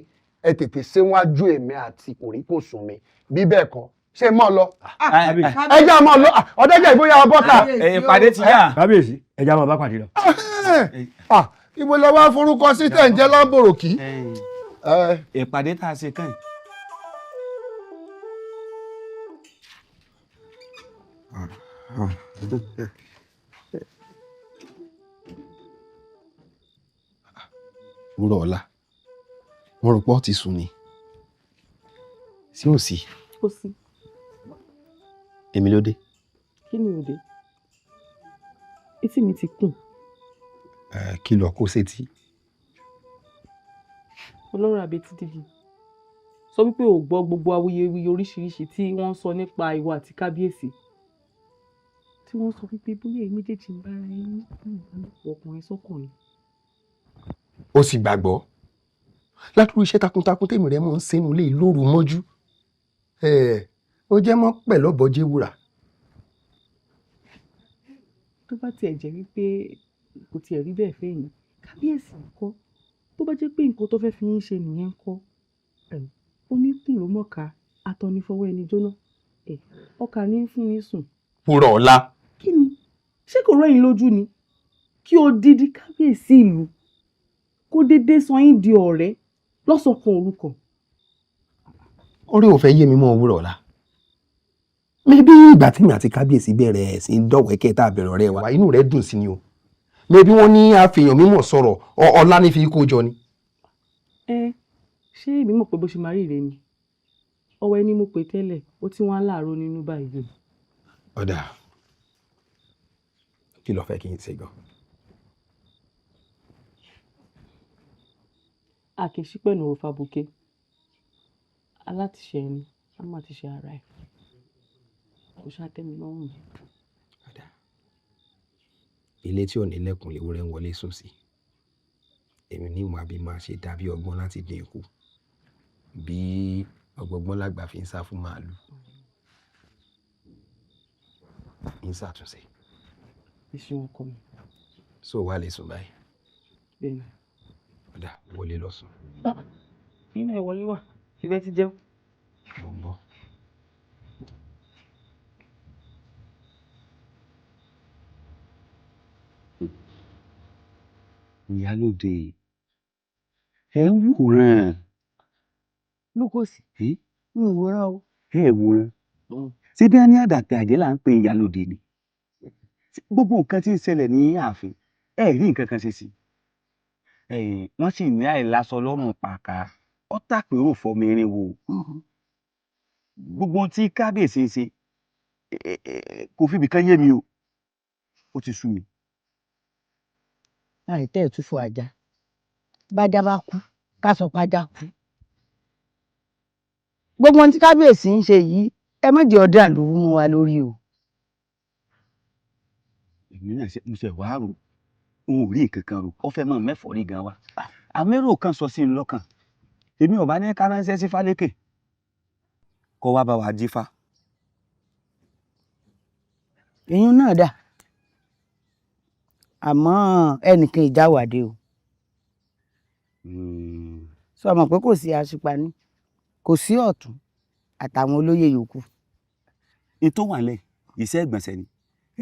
ẹ tètè ṣe wájú èmi àti kòríkòsùn mi bí bẹ́ẹ̀ kọ́ ṣe mọ́ lọ ẹ já mọ́ lọ Ọ̀dẹ́jàyé bóyá bọ́tà. ìpàdé ti yá. kábíyèsí ẹ já máa bá pàdé lọ. ibo lọ wá forúkọ sí tẹ̀ ń jẹ́ lábòròkì. ìpàdé tá a ṣe kàn yìí. wúrọ̀ ọ̀la mo rò pé ó ti sùn ni sí ò sí. ó sí. èmi ló dé. kí ni òde etí mi ti kùn. kí lọ kó sétí. ọlọ́run àbẹ̀tí dìbò sọ wípé ò gbọ́ gbogbo awuyewuye oríṣiríṣi tí wọ́n ń sọ nípa ìwà àti kábíyèsí tí wọ́n sọ wípé bóyá èyí méjèèjì ń bára ẹni ìbálòpọ̀ ọkùnrin sọ́kùnrin. ó sì gbàgbọ́ látúrú iṣẹ́ takuntakun tèmi rẹ̀ mọ̀ ń sẹ́nu lé lóru mọ́jú ó jẹ́ mọ́ pẹ̀lú ọ̀bọ̀jẹ́ wúrà. tó bá tiẹ̀ jẹ́ wípé kò tiẹ̀ rí bẹ́ẹ̀ fẹ́yìn kábíyèsí ńkọ́ tó bá jẹ́ pé nǹkan tó fẹ́ fi yín ṣe nìyẹn ńkọ́ oníkùn ló mọ̀ká atọ́nifọwọ́ ẹni jóná ọkà ní fún ní sùn. wúrọ̀ ọ̀la. kí ni ṣé kò rẹ́yìn lójú ni kí odidi kábíyèsí ìlú kó dédé sọ yín di ọ̀rẹ́ lọ́sọ̀kan orúkọ. orí ò fẹ́ yé mi mọ́ wúrọ̀ ọ̀la. mẹ́bí ìgbà tí mi àti kábíyèsí bẹ̀rẹ̀ sí í dọ̀wẹ́kẹ́ tá a bẹ̀rẹ̀ ọ̀rẹ́ wa inú rẹ̀ dùn sí ni o. mẹ́bí wọ́n ní àfihàn mímọ̀ sọ̀rọ̀ ọ̀la ní fi kó jọ ni. ṣé èmi mọ̀ pé bó ṣe máa rí rèé ni ọwọ́ ẹni mo pè tẹ́lẹ̀ ó tí wọ́n á láàárọ̀ nínú báyìí. ọ̀dà kí ló fẹ́ kí n ṣe gan. àkèṣípẹ̀nù ò fàbùkẹ́ alátiṣe ẹni á má ti ṣe ara ẹ̀ kò ṣàtẹ́mi lọ́rùn mi. ilé tí ò ní lẹ́kùn léwúrẹ́ ń wọlé sùn sí èmi ní ìmọ̀ àbí máa ṣe dàbí ọgbọ́n láti dín kù bí ọgbọ́gbọ́n lágbà fi ń sá fún màálù ń ṣàtúnṣe. iṣẹ́ wọn kọ́ mi. so wà lè sùn báyìí. bẹ́ẹ̀ni. ọ̀dà wọlé lọ sùn. nínú ẹ̀ wọlé wà ibẹ̀ ti jẹun. mo ń bọ̀. ìyálòde ẹ ń wòran. Lúkòsì ń wòran o. ẹ wòran ṣé bí wọn ní àdàpẹ àjẹ́ là ń pe ìyálòde ni gbogbo nǹkan tí ń ṣẹlẹ̀ ní ààfin ẹ rí nǹkan kan ṣe sí wọ́n sì ní àìláṣọ lọ́rùn pàkà ó tàpérò fọmọ erin wò gbogbo ohun tí kábíyèsí ń ṣe kò fìbí kan yé mi o ó ti sú mi. àìtẹ́ ìtúfọ̀ ajá bájá bá kú ká sọ pájá kú gbogbo ohun tí kábíyèsí ń ṣe yìí ẹ má jẹ́ ọdẹ àlòwú mú wa lórí o. èmi náà mo ṣe wàá rò òun ò rí nǹkan kan rò ó fẹ́ mọ̀ mẹ́fọ̀ọ́ rí gan wa àmérò kan sọ sí i lọ́kàn èmi ò bá ní ká ránṣẹ́ sí Fálékè kó wá bá wa dífá. èyún náà dà àmọ́ ẹnìkan ìjáwàdé o sọ mọ̀ pé kò sí aṣípaní kò sí ọ̀tún àtàwọn olóyè yòókù. ètò wà lẹ iṣẹ́ ìgbọ̀nsẹ̀ ni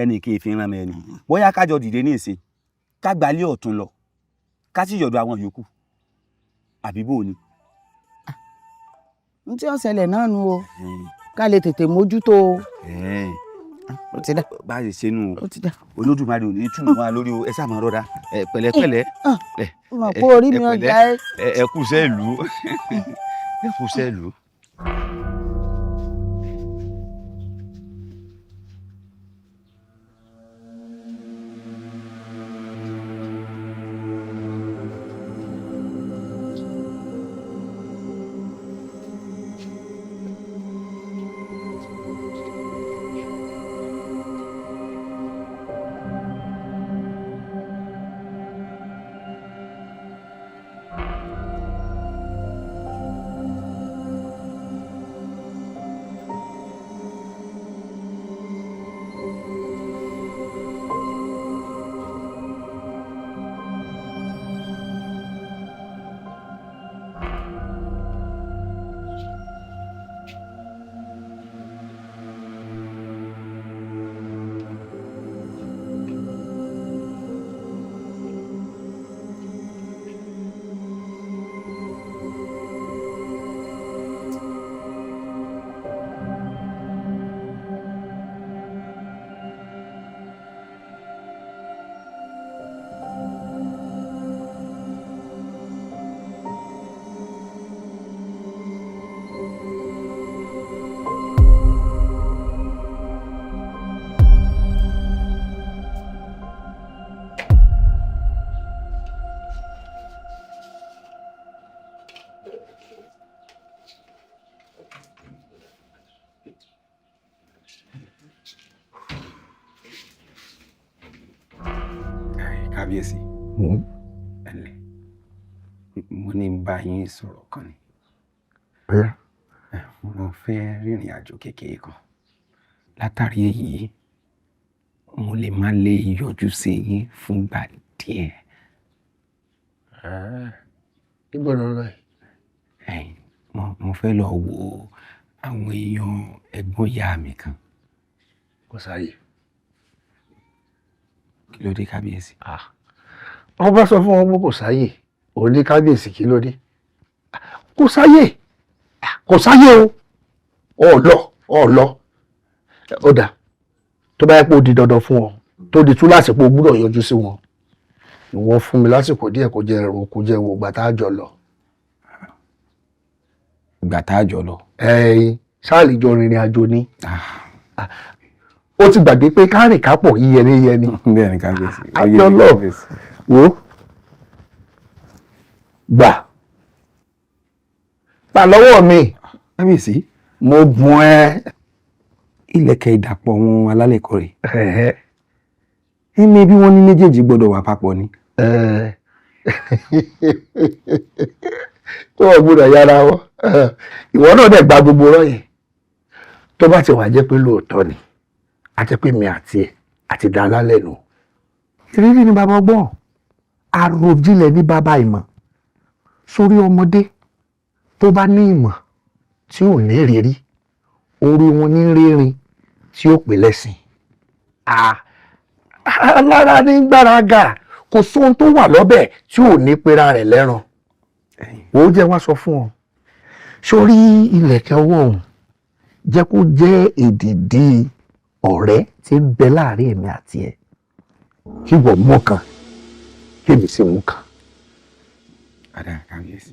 ẹnì kì í fi ràn mẹ́ni bóyá kájọ dìde ní ìsìn ká gbalé ọ̀tún lọ ká sì yọ̀dọ̀ àwọn yòókù àbí bò ni. n tí ó ṣẹlẹ̀ náà nu o ká lè tètè mójútó o. ó ti dá. bá a lè ṣe nù o Olódùmarè ò ní túmọ̀ wá lórí o ẹ sáà máa rọra pẹ̀lẹ́pẹ̀lẹ́. mọ̀ kó orí mi ọjà ẹ. ẹ kú sẹ́ẹ̀lú ẹ kú sẹ́ẹ̀lú. kábíyèsí ẹlẹ mo ní bá yín sọ̀rọ̀ kan ni mo fẹ́ rìnrìn àjò kékeré kan látàrí èyí mo lè má lè yọjú sí yín fúngbà díẹ̀. níbo ló lọ yìí. mo fẹ́ lọ wo àwọn èèyàn ẹ̀gbọ́n ìyá mi kan. kò sáyè. kí ló dé kábíyèsí. wọ́n bá sọ fún wọn pé kò sáyè òun ní kábíyèsí kí ló dé. kò sáyè kò sáyè o ọ̀lọ́ ó dà tó bá yẹ pé ó di dandan fún ọ tó di túláàsì pé o gbúdọ̀ yọjú sí wọn ìwọ fún mi lásìkò díẹ̀ kó jẹ́ ẹ̀rọ kó jẹ́ wo ìgbà tá a jọ lọ. ìgbà tá a jọ lọ. sáàlì jọ rìnrìn àjò ni ó ti gbàgbé pé kárìn kápọ̀ yíyẹni. bẹ́ẹ̀ ni kábíyèsí. ayọ̀lọ́ wo gbà lọ́wọ́ mi. kábíyèsí. mo bùn ẹ. ìlẹ̀kẹ̀ ìdàpọ̀ wọn alálẹ̀kọ̀ rẹ̀. ẹni bí wọ́n ní méjèèjì gbọ́dọ̀ wà papọ̀ ni. tó o gbọ́dọ̀ yára wọ́ ìwọ náà dẹ̀ gba gbogbo ọ̀rọ̀ yẹn tó bá ti wà jẹ́ pé lóòótọ́ ni a jẹ́ pé mi àti ẹ̀ àti dáná lẹ́nu. ìrírí ni bàbá ọgbọ́n àròjinlẹ̀ ní bàbá ìmọ̀ sórí ọmọdé tó bá ní ìmọ̀ tí ò ní rírí orí wọn ní rírin tí ó pè lẹ́sìn. alára ní gbáraga kò sóhun tó wà lọ́bẹ̀ tí ò ní pera rẹ̀ lẹ́ran. ó jẹ́ wá sọ fún ọ sórí ìlẹ̀kẹ̀ ọwọ́ òun jẹ́ kó jẹ́ èdìdì ọ̀rẹ́ tí ń bẹ láàrin èmi àti ẹ̀ kí wọ́n mú kan kí èmi sì mú kan. Adá kábíyèsí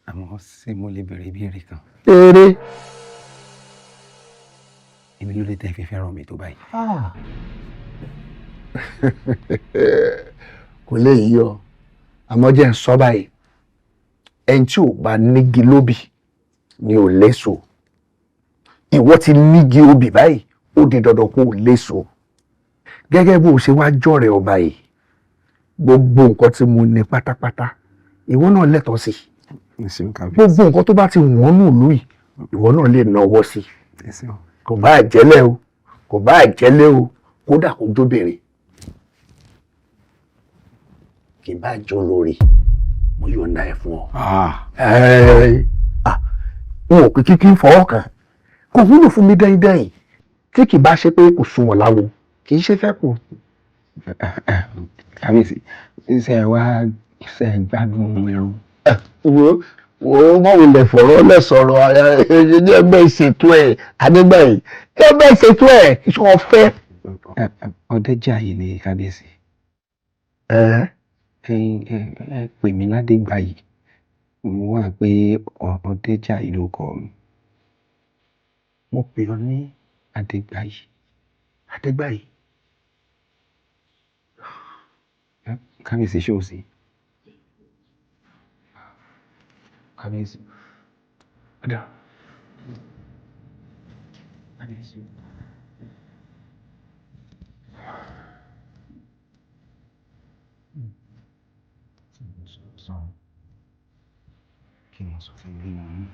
àmọ́ ṣé mo lè béèrè ìbéèrè kan. eré. èmi ló lè tẹ́ fi fẹ́ràn mi tó báyìí. kò lè yí ọ àmọ́ jẹ́ ń sọ báyìí ẹni tí ò bá nígi lóbì ni ò léso ìwọ ti nígi obì báyìí ó di dandan kó o léso gẹ́gẹ́ bó o ṣe wá jọ̀rẹ̀ ọba yìí gbogbo nǹkan tí mo ní pátápátá ìwọ náà lẹ́tọ̀ọ́ sí gbogbo nǹkan tó bá ti wọ́n nù lù yìí ìwọ náà lè náwó sí kò bá àjẹlẹ̀ o kò bá àjẹlẹ̀ o kódà kó jóbìnrin kì bá jó lórí mo yọ̀ǹda ẹ̀ fún ọ. n ò pé kíkí fọwọ́ kàn kò wúlò fún mi dẹ́yìndẹ́yìn tí kì bá ṣe pé kò sunwọ̀n láwo kì í ṣe fẹ́ kù. kábíyèsí ṣe wá ṣe gbádùn ẹrù. wo mọ̀wé lè fọ̀rọ̀ lẹ̀ sọ̀rọ̀ ẹgbẹ́ ìṣètò ẹ̀ adégbàyí ẹgbẹ́ ìṣètò ẹ̀ sọ fẹ́. Ọdẹ́jàyè ni kábíyèsí. ẹ pè mí ládégbàyí mo wà pé Ọdẹ́jàyè ló kọ mi. mo pè ọ ní Adégbàyí. Adégbàyí. kábíyèsí ṣé o sí. kábíyèsí. ọ̀dà. kábíyèsí. kí ni mo sọ fún mi nínú.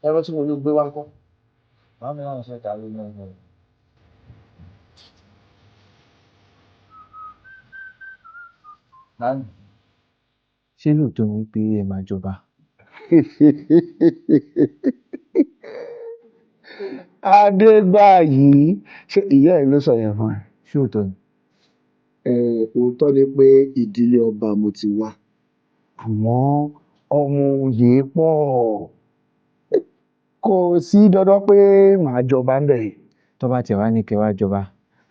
ẹran tí mo ní gbé wá ń kọ́. Màá mi náà ṣe ta ló ní ọgbọ̀n. Láàánú, ṣé lóòótọ́ ni pé ẹ máa jọba? Adégbàyí ṣé ìyá ẹ ló sọ yẹn fún ẹ. Ṣé òótọ́ ni? Òótọ́ ni pé ìdílé ọba mo ti wá àmọ́ ọmọ òye pọ̀ kò sí dandan pé màá jọba ń bẹ̀ yìí. Tó bá tiẹ̀ wá ní kẹ́ wá jọba,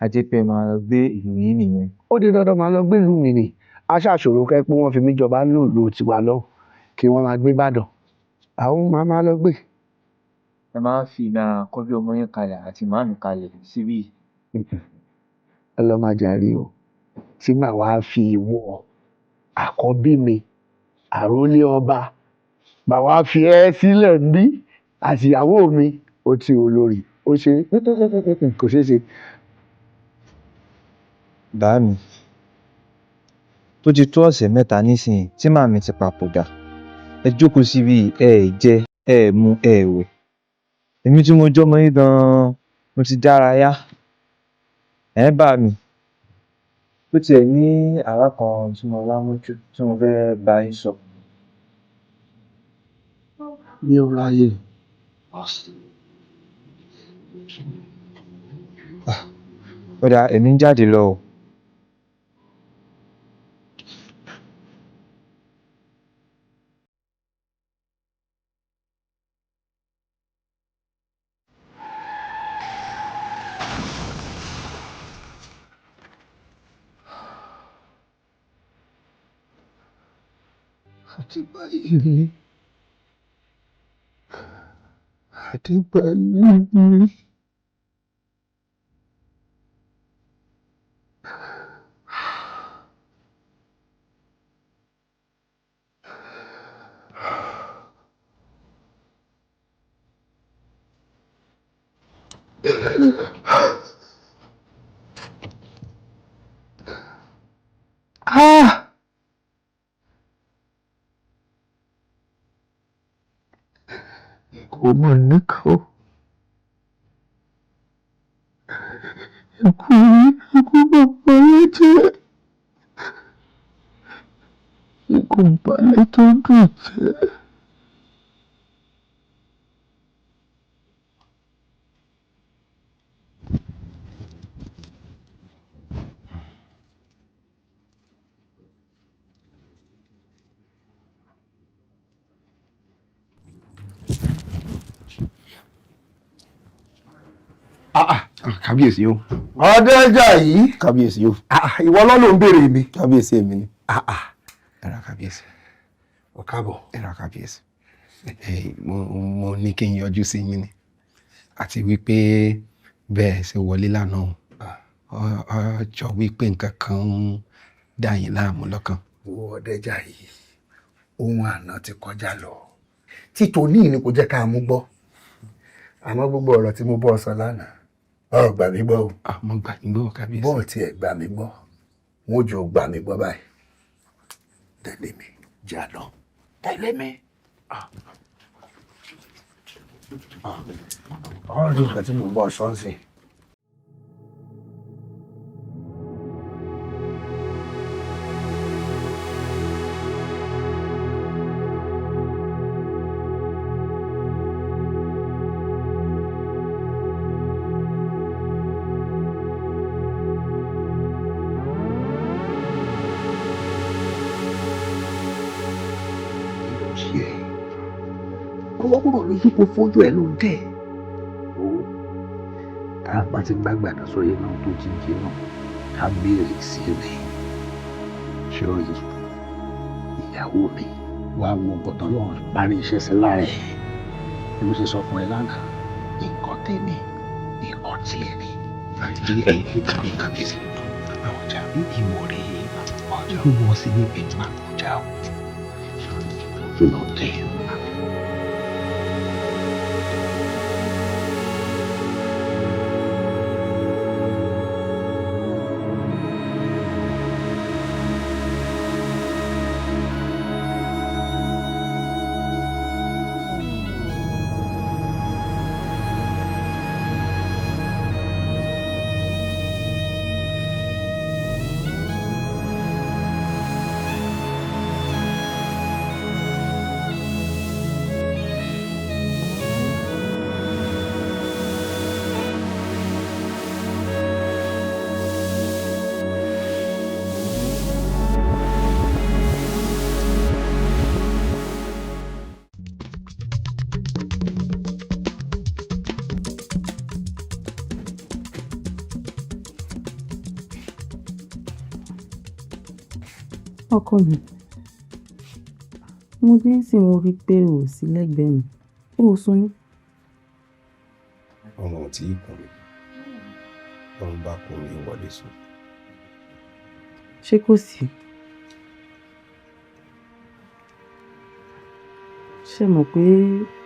a jẹ́ pé ẹ máa lọ gbé ìlú yín nìyẹn. ó di dandan màá lọ gbé ìlú mi ni aṣáṣòro kẹ́ pé wọ́n fi mí jọba nílùú tiwa lọ kí wọ́n máa gbé Ìbàdàn àwọn máa lọ gbé. Ẹ máa ń fi ìlànà kọ́ bí ọmọ yín kalẹ̀ àti màámi kalẹ̀ síbí. ẹ lọ máa jàre o tí màá wá fi ìwọ àkọ́bí mi àrólé ọba màá wá fi ẹ́ sílẹ̀ bí àtìyàwó mi ó ti olórí ó ṣe kò ṣeé ṣe. Bàámi, tó ti tó ọ̀sẹ̀ mẹ́ta nísìnyí tí màámi ti papòdà, ẹ jókòó síbí ẹ jẹ ẹ mu ẹ wẹ̀. Èmi tí mo jọ́mọ yín gan-an mo ti dárayá. Bàámi, ó tiẹ̀ ní àlá kan tí mo lá mọ́jú tí mo fẹ́ bá yín sọ. mi ò ráyè. Ó dáa, èmi ń jáde lọ o. Adégbàyí Adégbàyí. Kò mọ̀ nìkan o. Ikú bàbá yẹn jẹ́. Ikú balẹ̀ tó dùn jẹ́. Kábíyèsí o. Ọdẹ́jà yìí. Kábíyèsí o. Ìwọ ló ń béèrè mi. Kábíyèsí èmi ni. Ẹ̀rọ kábíyèsí. Ó káàbọ̀. Ẹ̀rọ kábíyèsí. Mo ní kí n yọjú sí yín ni. Àti wípé bẹ́ẹ̀ ṣe wọlé lánàá ọjọ́ wípé nǹkan kan ń dà yín láàmú lọ́kàn. Wo Ọdẹ́jà yìí, ohun àná ti kọjá lọ. Títòní ni kò jẹ́ ká mú gbọ́. Àmọ́ gbogbo ọ̀rọ̀ tí mo bọ́ sọ lánàá, ọ gbà mí gbọ́ o. Mo gbà mí gbọ́ kábíyèsí. Bọ́ọ̀ tí ẹ gbà mí gbọ́, wọn ò jò gbà mí gbọ́ báyìí. Tẹ̀lé mi, jà lọ. Tẹ̀lé mi. Ọ̀rọ̀ nígbà tí mo bọ́ sọ́ọ̀sì. Ọwọ́ gbọ́dọ̀ ní yípo fojú ẹ̀ ló ń tẹ̀. Tá a bá ti gbàgbàdà sórí iná tó ti jí náà, ká béèrè sí rẹ̀. Ṣé o rí ìyàwó mi wá wo gbọ̀dọ̀ lọ́wọ́ parí iṣẹ́ sí lára ẹ̀? Bí mo ṣe sọ fún ẹ lánàá, nǹkan tèmi, nǹkan tiẹ̀ ni. Àti ẹ̀yìn fi kàwé kàbíyèsí. Àwọn ọjà bí ìwọ̀ rẹ̀ ọjà wọ́n sí ní ìgbìmọ̀ ọjà ò. Ojú náà tẹ̀ ẹ́. Ọkọ mi, mo dé sí mo rí pé o sí lẹ́gbẹ̀ẹ́ mi, o sùn ní. Ọmọ ò tí ì kùn mí, ọrùn bá kùn mí wọlé sùn. Ṣé kò sí? Ṣé mọ̀ pé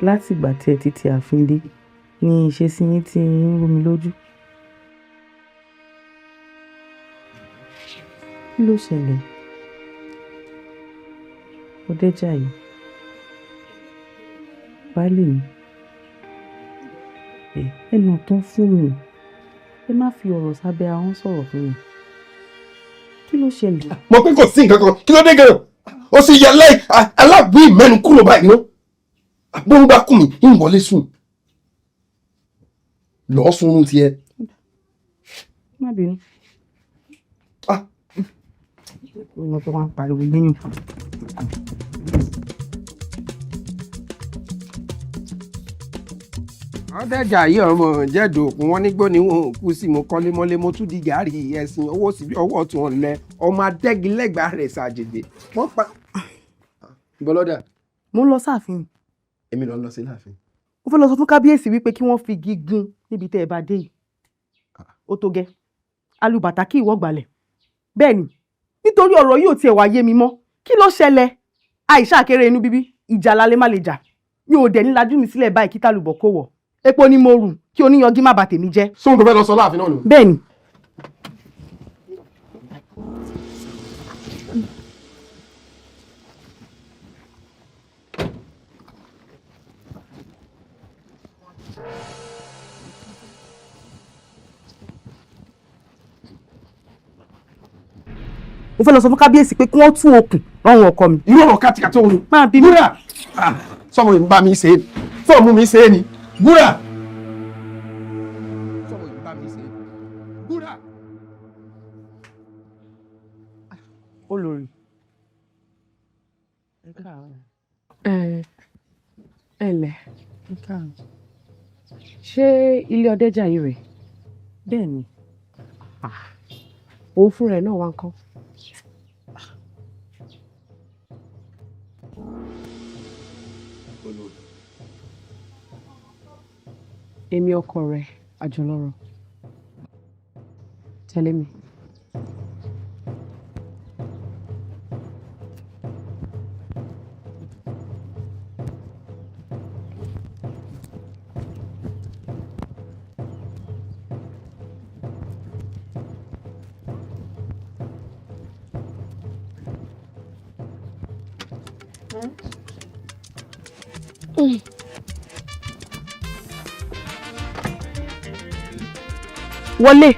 láti ìgbà tí ẹ ti ti ààfin dé ni ìṣesí yín ti ń rú mi lójú? Kí ló ṣẹlẹ̀? Ọdẹ́jà yìí, baálé mi, ẹnu tó ń fún mi, ẹ má fi ọ̀rọ̀ sábẹ́ ahọ́n sọ̀rọ̀ fún mi. Kí ló ṣẹlẹ̀? Mo pé kò sí nǹkan kan, kí ló dé gan-an? Ó sì yẹ aláàbí ìmẹ́nu kúrò báyìí náà. Bó ń bá kùn mí, ń wọlé sùn. Lọ́ọ́ sunrun tiẹ̀. Má bínú. Mo tó máa ń pariwo lẹ́yìn. Ọdẹ́jà yìí ọmọ jẹ́dọ̀ òkun wọn nígbó ni wọn kú sí mo kọ́lé mọ́lé mo tún di gàárì ẹ̀sìn owó sí ọwọ́ tún ọ̀lẹ́ ọmọ adẹ́gilẹ́gbàá rẹ̀ ṣàjèjì. Wọ́n pa. Bọ́lọ́dà. Mo ń lọ sáàfin. Èmi lọ lọ sí láàfin. Mo fẹ́ lọ sọ fún kábíyèsí wípé kí wọ́n fi igi gún níbi tẹ́ ẹ bá dé yìí. Ó tó gẹ́. Alùbàtà kí ìwọ gbalẹ̀. Bẹ́ẹ̀ ni, nítorí ọ̀rọ̀ yìí ò tiẹ̀ wá yé mi mọ́. Kí ló ṣẹlẹ̀? Àìṣà kéré inú bíbí, ìjà lálẹ́ má lè jà. Mi ò dẹ̀ ní lajú mi sílẹ̀ báyìí kí tálùbọ̀ kó wọ̀. epo ni mo rù kí oníyanjú má bà tèmi jẹ́. sóhun tó fẹ́ lọ sọ láàfin náà nù. bẹ́ẹ̀ ni. mo fẹ́ lọ sọ fún kábíyèsí pé kí wọ́n tú okùn lọ́rùn ọkọ mi. irú ọ̀rọ̀ kàtìkàtì òun. máa bí Búrà sọmọ yìí ń bá mi ṣe é fọ́ọ̀ mú mi ṣe é ni Búrà. sọmọ yìí ń bá mi ṣe é Búrà. olórí. ẹlẹ ṣé ilé ọdẹjà yìí rèé. bẹ́ẹ̀ ni òun fúnra ẹ̀ náà wá ń kọ́. èmi ọkọ rẹ̀ àjọlọ́rọ̀ tẹ̀lé mi. wọlé.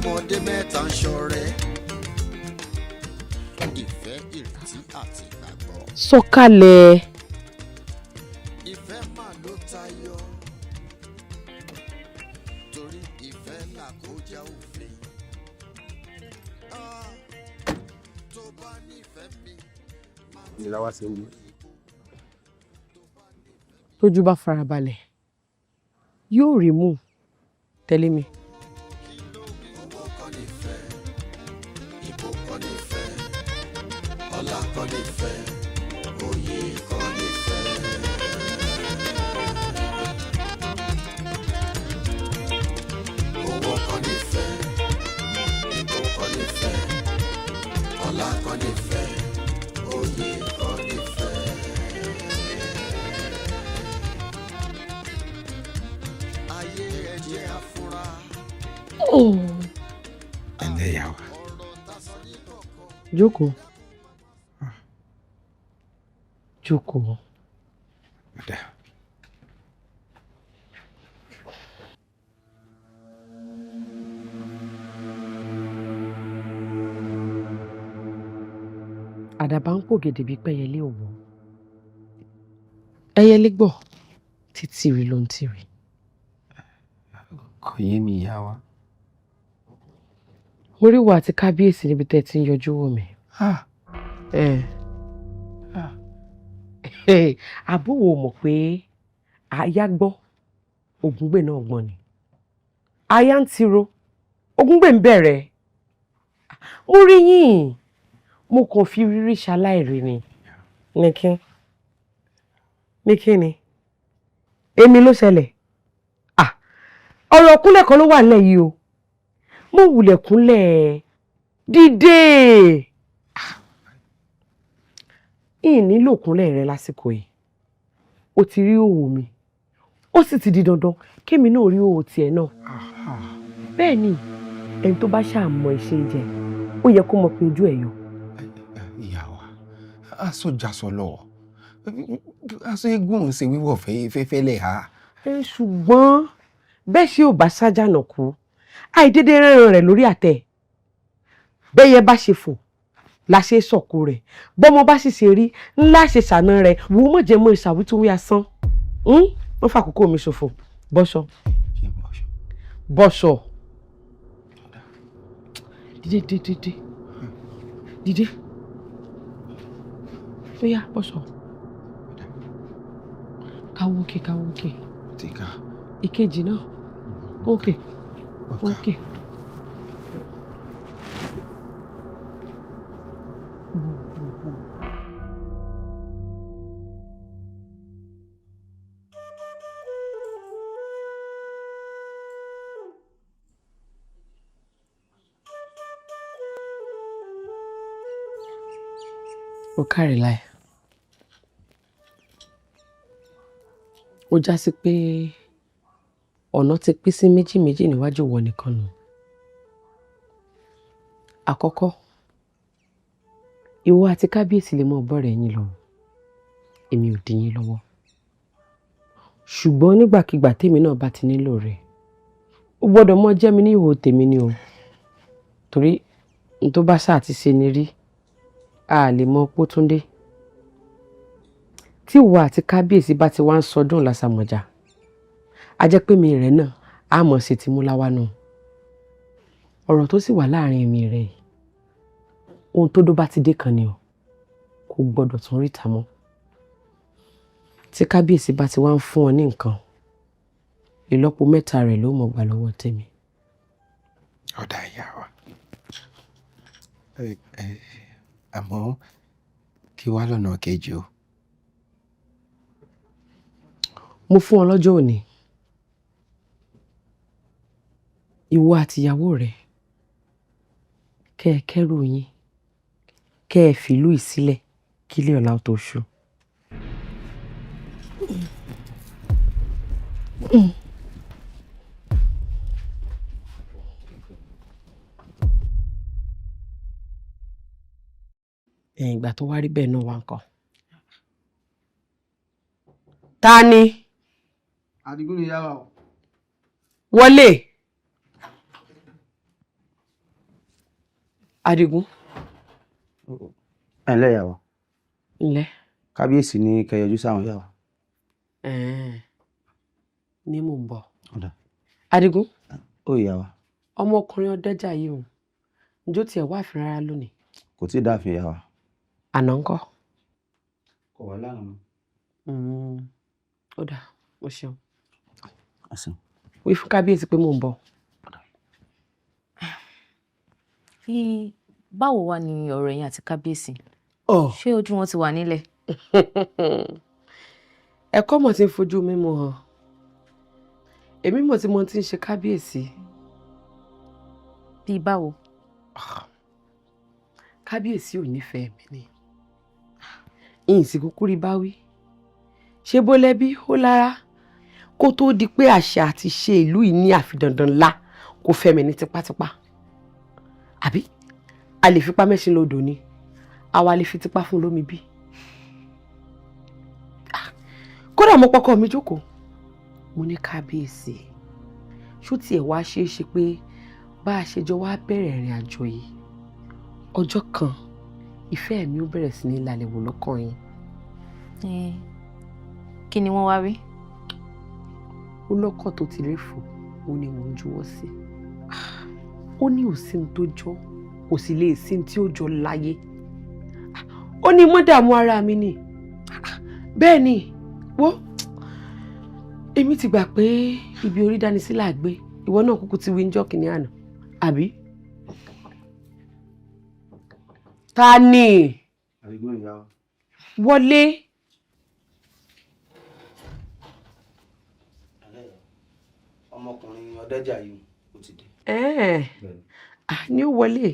ọmọdé mẹ́ta ń ṣọ̀rẹ́ ìfẹ́ ìrètí àti ìgbàgbọ́. sọ̀kalẹ̀. ìfẹ́ mà ló tayọ torí ìfẹ́ là kọjá òfin. tó bá nífẹ̀ẹ́ mi. ni làwa ṣe ń wí. tójú bá farabalẹ̀ yóò rí mú tẹ̀lé mi. ọlá kọ́ ní fẹ́ oyè kọ́ ní fẹ́. owó kọ́ ní fẹ́ ipò kọ́ ní fẹ́ ọlá kọ́ ní fẹ́ oyè kọ́ ní fẹ́. ayé ẹ̀jẹ̀ afúnra. ẹlẹ́yà wa. jókòó. jókòó. àdàbà ń pògèdè bíi pẹ́yẹlé òwò ẹyẹlé gbọ́ títìrì ló ń tìrì. kò yé mi ìyá wa. mo rí wa àti kábíyèsí níbi tẹ́ ẹ ti ń yọjú wò mí. àbúrò mọ̀ pé aya gbọ́ ògúngbè náà gbọ́n ni aya ń tiro ògúngbè ń bẹ̀rẹ̀ mo rí yín mo kàn fi rírí ṣaláìrí ni ní kí ni èmi ló ṣẹlẹ̀ ọ̀rọ̀ kúnlẹ̀ kan ló wà nílẹ̀ yìí o mo wulẹ̀ kúnlẹ̀ dìde nílò kúnlẹ̀ rẹ lásìkò yìí o ti rí òwò mi ó sì ti di dandan kémi náà rí òwò tiẹ̀ náà bẹ́ẹ̀ ni ẹni tó bá ṣàmọ iṣẹ́ jẹ ó yẹ kó mọ̀ pé ojú ẹ̀ yọ. ìyá wa aṣọ jàsọ lọ aṣọ eégún ṣe wíwọ̀ fẹ́fẹ́ lẹ̀ ha. ṣùgbọ́n bẹ́ẹ̀ ṣe ò bá ṣájànà kú àìdédé rẹ́ràn rẹ̀ lórí àtẹ bẹ́yẹ bá ṣe fò la ṣe sọ̀kò rẹ̀ bọ́mọ bá sì ṣe rí ńlá ṣe ṣàna rẹ̀ wò ó mọ̀jẹ̀ mọ́ ìṣàwítúwí asán wọ́n fàkókò mi ṣòfò bọ́ṣọ bọ́ṣọ dìde ó yá bọ́ṣọ ká káwókè. Tìka. Ìkejì náà. Ókè. Ó kárí láì. Ó já sí pé ọ̀nà ti pín sí méjì níwájú wọ nìkan nù. Àkọ́kọ́, ìwọ àti kábíyèsí lè mọ bọ́rẹ̀ yín lọ. Èmi ò dí yín lọ́wọ́. Ṣùgbọ́n nígbàkigbà tèmi náà bá ti nílò rẹ̀, ó gbọ́dọ̀ mọ jẹ́ mi ní ìhò tèmi ni o. Torí n tó bá ṣáà ti ṣe ni rí, a lè mọ Pótúndé. Tí ìwọ àti kábíyèsí bá ti wá ń sọdún lásàmọ̀já, a jẹ́ pé mi rẹ̀ náà á mọ̀ sí ti mú láwá náà. Ọ̀rọ̀ tó sì wà láàrin mi rẹ̀ yìí, ohun tó dó bá ti dé kan ni o, kò gbọ́dọ̀ tún ríta mọ́. Tí kábíyèsí bá ti wá ń fún ọ ní nǹkan, ìlọ́po 3 rẹ̀ ló mọ̀ gbà lọ́wọ́ tèmi. Ọ̀dà ìyá wa. Àmọ́ kí wá lọ́nà kejì o. Mo fún ọ lọ́jọ́ òní. Ìwọ àti ìyàwó rẹ̀ kẹ́ ẹ kẹ́rù yín, kẹ́ ẹ fìlú ìsílẹ̀ kílé ọ̀la tó ṣú. Ìgbà tó wá rí bẹ́ẹ̀ náà wá ńkọ́. Ta ni? Àdìgún ni ìyá wa o. Wọlé. Àdìgún. Ẹ ǹlẹ́ ìyá wa. Ǹlẹ́. Kábíyèsí ní kẹ́ yọjú sáwọn ìyá wa. Ní mò ń bọ̀. Àdìgún. Ó ìyá wa. Ọmọkùnrin Ọdẹ́jà yìí o, ǹjọ́ tiẹ̀ wá àfin rárá lónìí. Kò tí ì dáàfin ìyá wa. Àná ńkọ́? Kò wá lánàá mọ́. Ó dáa, mo ṣeun. Wí fún kábíyèsí pé mò ń bọ̀. Báwo wá ni ọ̀rọ̀ yín àti kábíyèsí? Ṣé ojú wọn ti wà nílẹ̀? Ẹ̀kọ́ mọ̀ tí ń fojú mímu hàn. Èmi mọ̀ tí mo ti ń ṣe kábíyèsí. Bí báwo? Kábíyèsí ò nífẹ̀ẹ́ mi ni. Ìyìnsì kúkú rí báwí. Ṣé bó lẹ́bí ó lára? Kó tó di pé àṣà àti ṣe ìlú yìí ní àfidandan ńlá kó fẹ́ mi ní tipátipá. Àbí a lè fipá mẹ́ṣin lódò ni, àwa lè fi tipá fún lómi bí. Kódà mo pọkọ mi jókòó, mo ní kábíyèsí. Ṣó tiẹ̀ wá ṣe é ṣe pé bá a ṣe jọ wá bẹ̀rẹ̀ ìrìn àjò yìí, ọjọ́ kan ìfẹ́ mi ó bẹ̀rẹ̀ sí ní lálẹ́ wò lọ́kàn yín. Kí ni wọ́n wá wí? Ó lọ́kọ̀ tó ti rí fò, ó ní mò ń juwọ́ sí. Ó ní òsín tó jọ, kò sì lè sí tí ó jọ láyé. Ó ní mọ́ dààmú ara mi ni. Bẹ́ẹ̀ ni, wo èmi ti gbà pé ibi orí dání sí là gbé, ìwọ náà kúkú ti wí ń jọ́ kìíní àná, àbí? Ta ni? Àdìgún ìyá wa. Wọlé. Ọmọkùnrin Ọdẹ́jà yìí ó ti dé. Ní ó wọlé.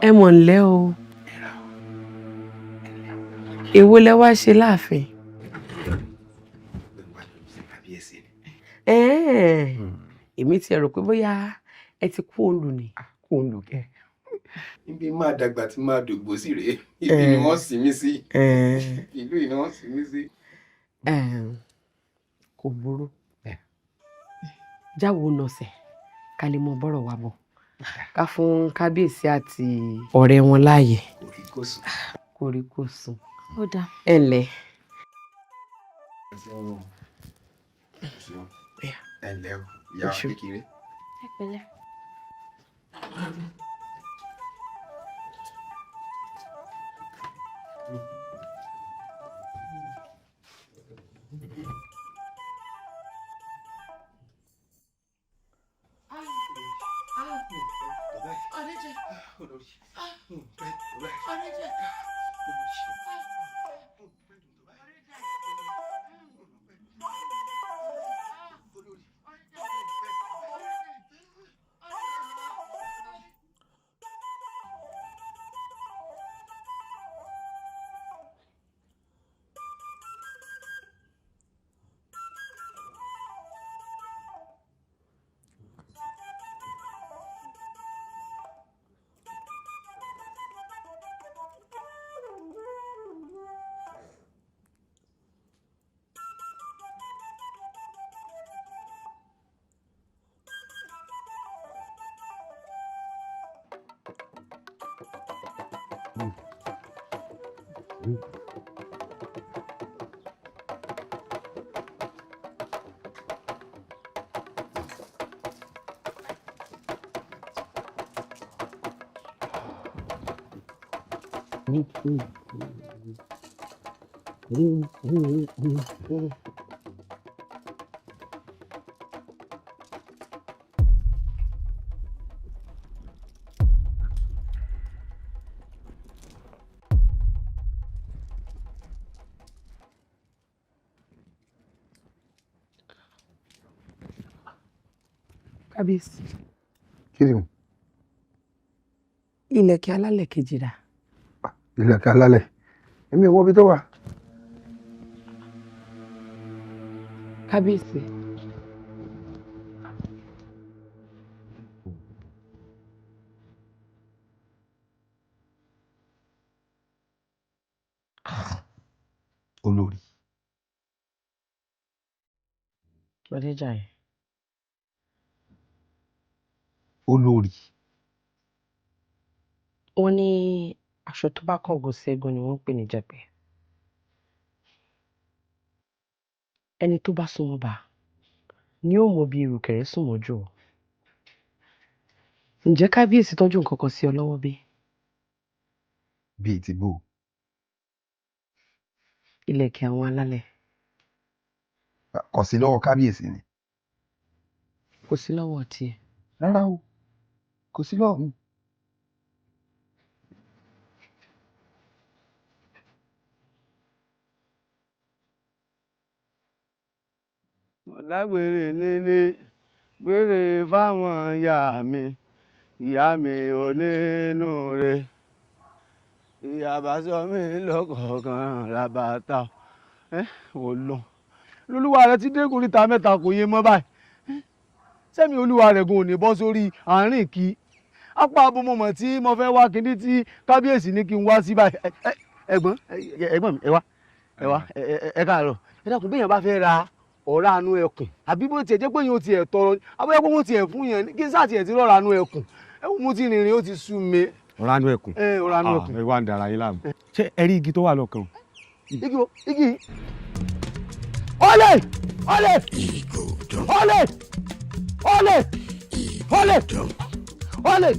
Ẹ mọ̀ ńlẹ́ o. Èwo lẹ wá ṣe láàfin? Èmi ti rò pé bóyá ẹ ti kú òǹlù ni. Kú òǹlù kẹ́. Ibi máa dàgbà tí máa dògbò sí rèé. Ibi ni wọ́n sì mí sí. Ìlú yìí ni wọ́n sì mí sí. Kò burú. Jáwo nọ̀sẹ̀ ká lè mọ bọ́rọ̀ wa bọ̀. Ká fún kábíyèsí àti ọ̀rẹ́ wọn láàyè. Kòríkòsùn. Ó dáa. Ẹ ǹlẹ́. Ẹ ǹlẹ́ o, ìyá wa kékeré. Ẹ pẹ̀lẹ́. Kábíyèsí. Kí ni o? Ilẹ̀kẹ̀ alálẹ̀ kejì rà. Ilẹ̀kẹ̀ alálẹ̀. Èmi ò mọ ibi tó wà. Kábíyèsí. Olórí. Bọ́déjàyè. Olórí. Wọ́n ní aṣọ tó bá kángun ségun ni wọ́n ń pè ní jẹ̀pẹ̀. Ẹni tó bá súnmọ́ bá ni ó mọ bí ìrùkẹ̀rẹ̀ sùn mọ́jú o. Ǹjẹ́ kábíyèsí tọ́jú nǹkan kan sí ọ lọ́wọ́ bí? Bíi ti bò. Ilẹ̀kẹ̀ àwọn alálẹ̀. Kò sí lọ́wọ́ kábíyèsí ni. Kò sí lọ́wọ́ tiẹ̀. Rárá o, kò sí lọ́wọ́ mi. Lágbèrè nílé gbèrè fáwọn ìyá mi ò nínú rẹ̀ ìyá bá sọ mí lọ́kọ̀ọ̀kan làbàtà ò lọ lolúwa rẹ ti dẹ́kun níta mẹ́ta kò yé mọ́ báyìí sẹ́mi olúwa rẹ̀ gan ò ní bọ́ sórí àárín kí apá abomọ̀mọ̀ tí mo fẹ́ wá kíní tí kábíyèsí ní kí n wá sí báyìí ẹ̀gbọ́n mi ẹ wá ẹ káàárọ̀ ẹ dákun bí èèyàn bá fẹ́ ra ọ̀rá anú ẹkùn àbí bó tiẹ̀ jẹ́ pé yóò tiẹ̀ tọrọ abóyá pé wọ́n tiẹ̀ fún yẹn kí n sáà tiẹ̀ ti rọ̀rọ̀ anú ẹkùn ẹ̀wọ̀n mo ti rìnrìn ó ti sú mi. ọ̀rá anú ẹkùn ọ̀rá anú ẹkùn. ẹ wá ń dara yín láàmú. ṣé ẹ rí igi tó wà lọ́kàn? igi wo igi olè olè olè olè olè olè.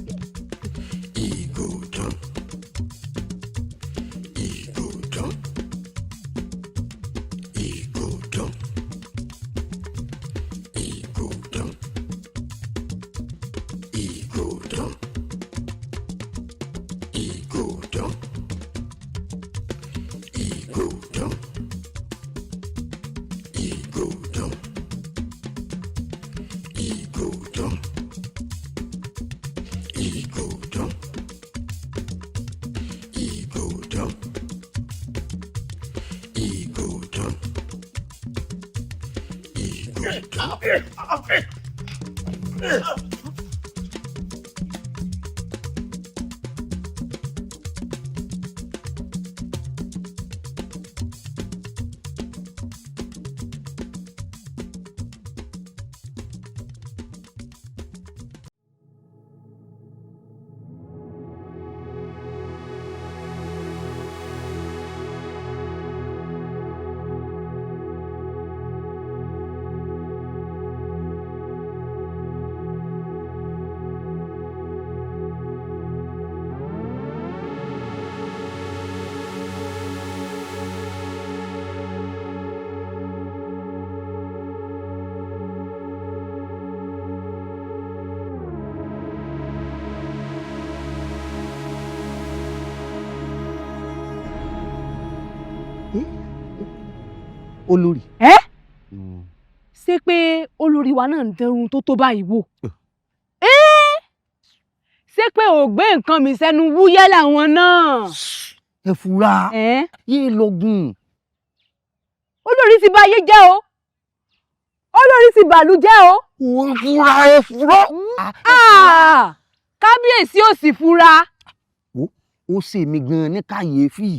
olórí. ṣé pé olórí wa náà ń dẹrùn tó báyìí wò. ṣé pé ò gbé nǹkan mi sẹ́nu wúyẹ́ làwọn náà. ẹ fura yéé lọgùn. olórí ti bà ayé jẹ́ o olórí ti bàlú jẹ́ o. ẹ fura. kábíyèsí ò sì fura. ó ṣe mí gan-an ní kàyéfì.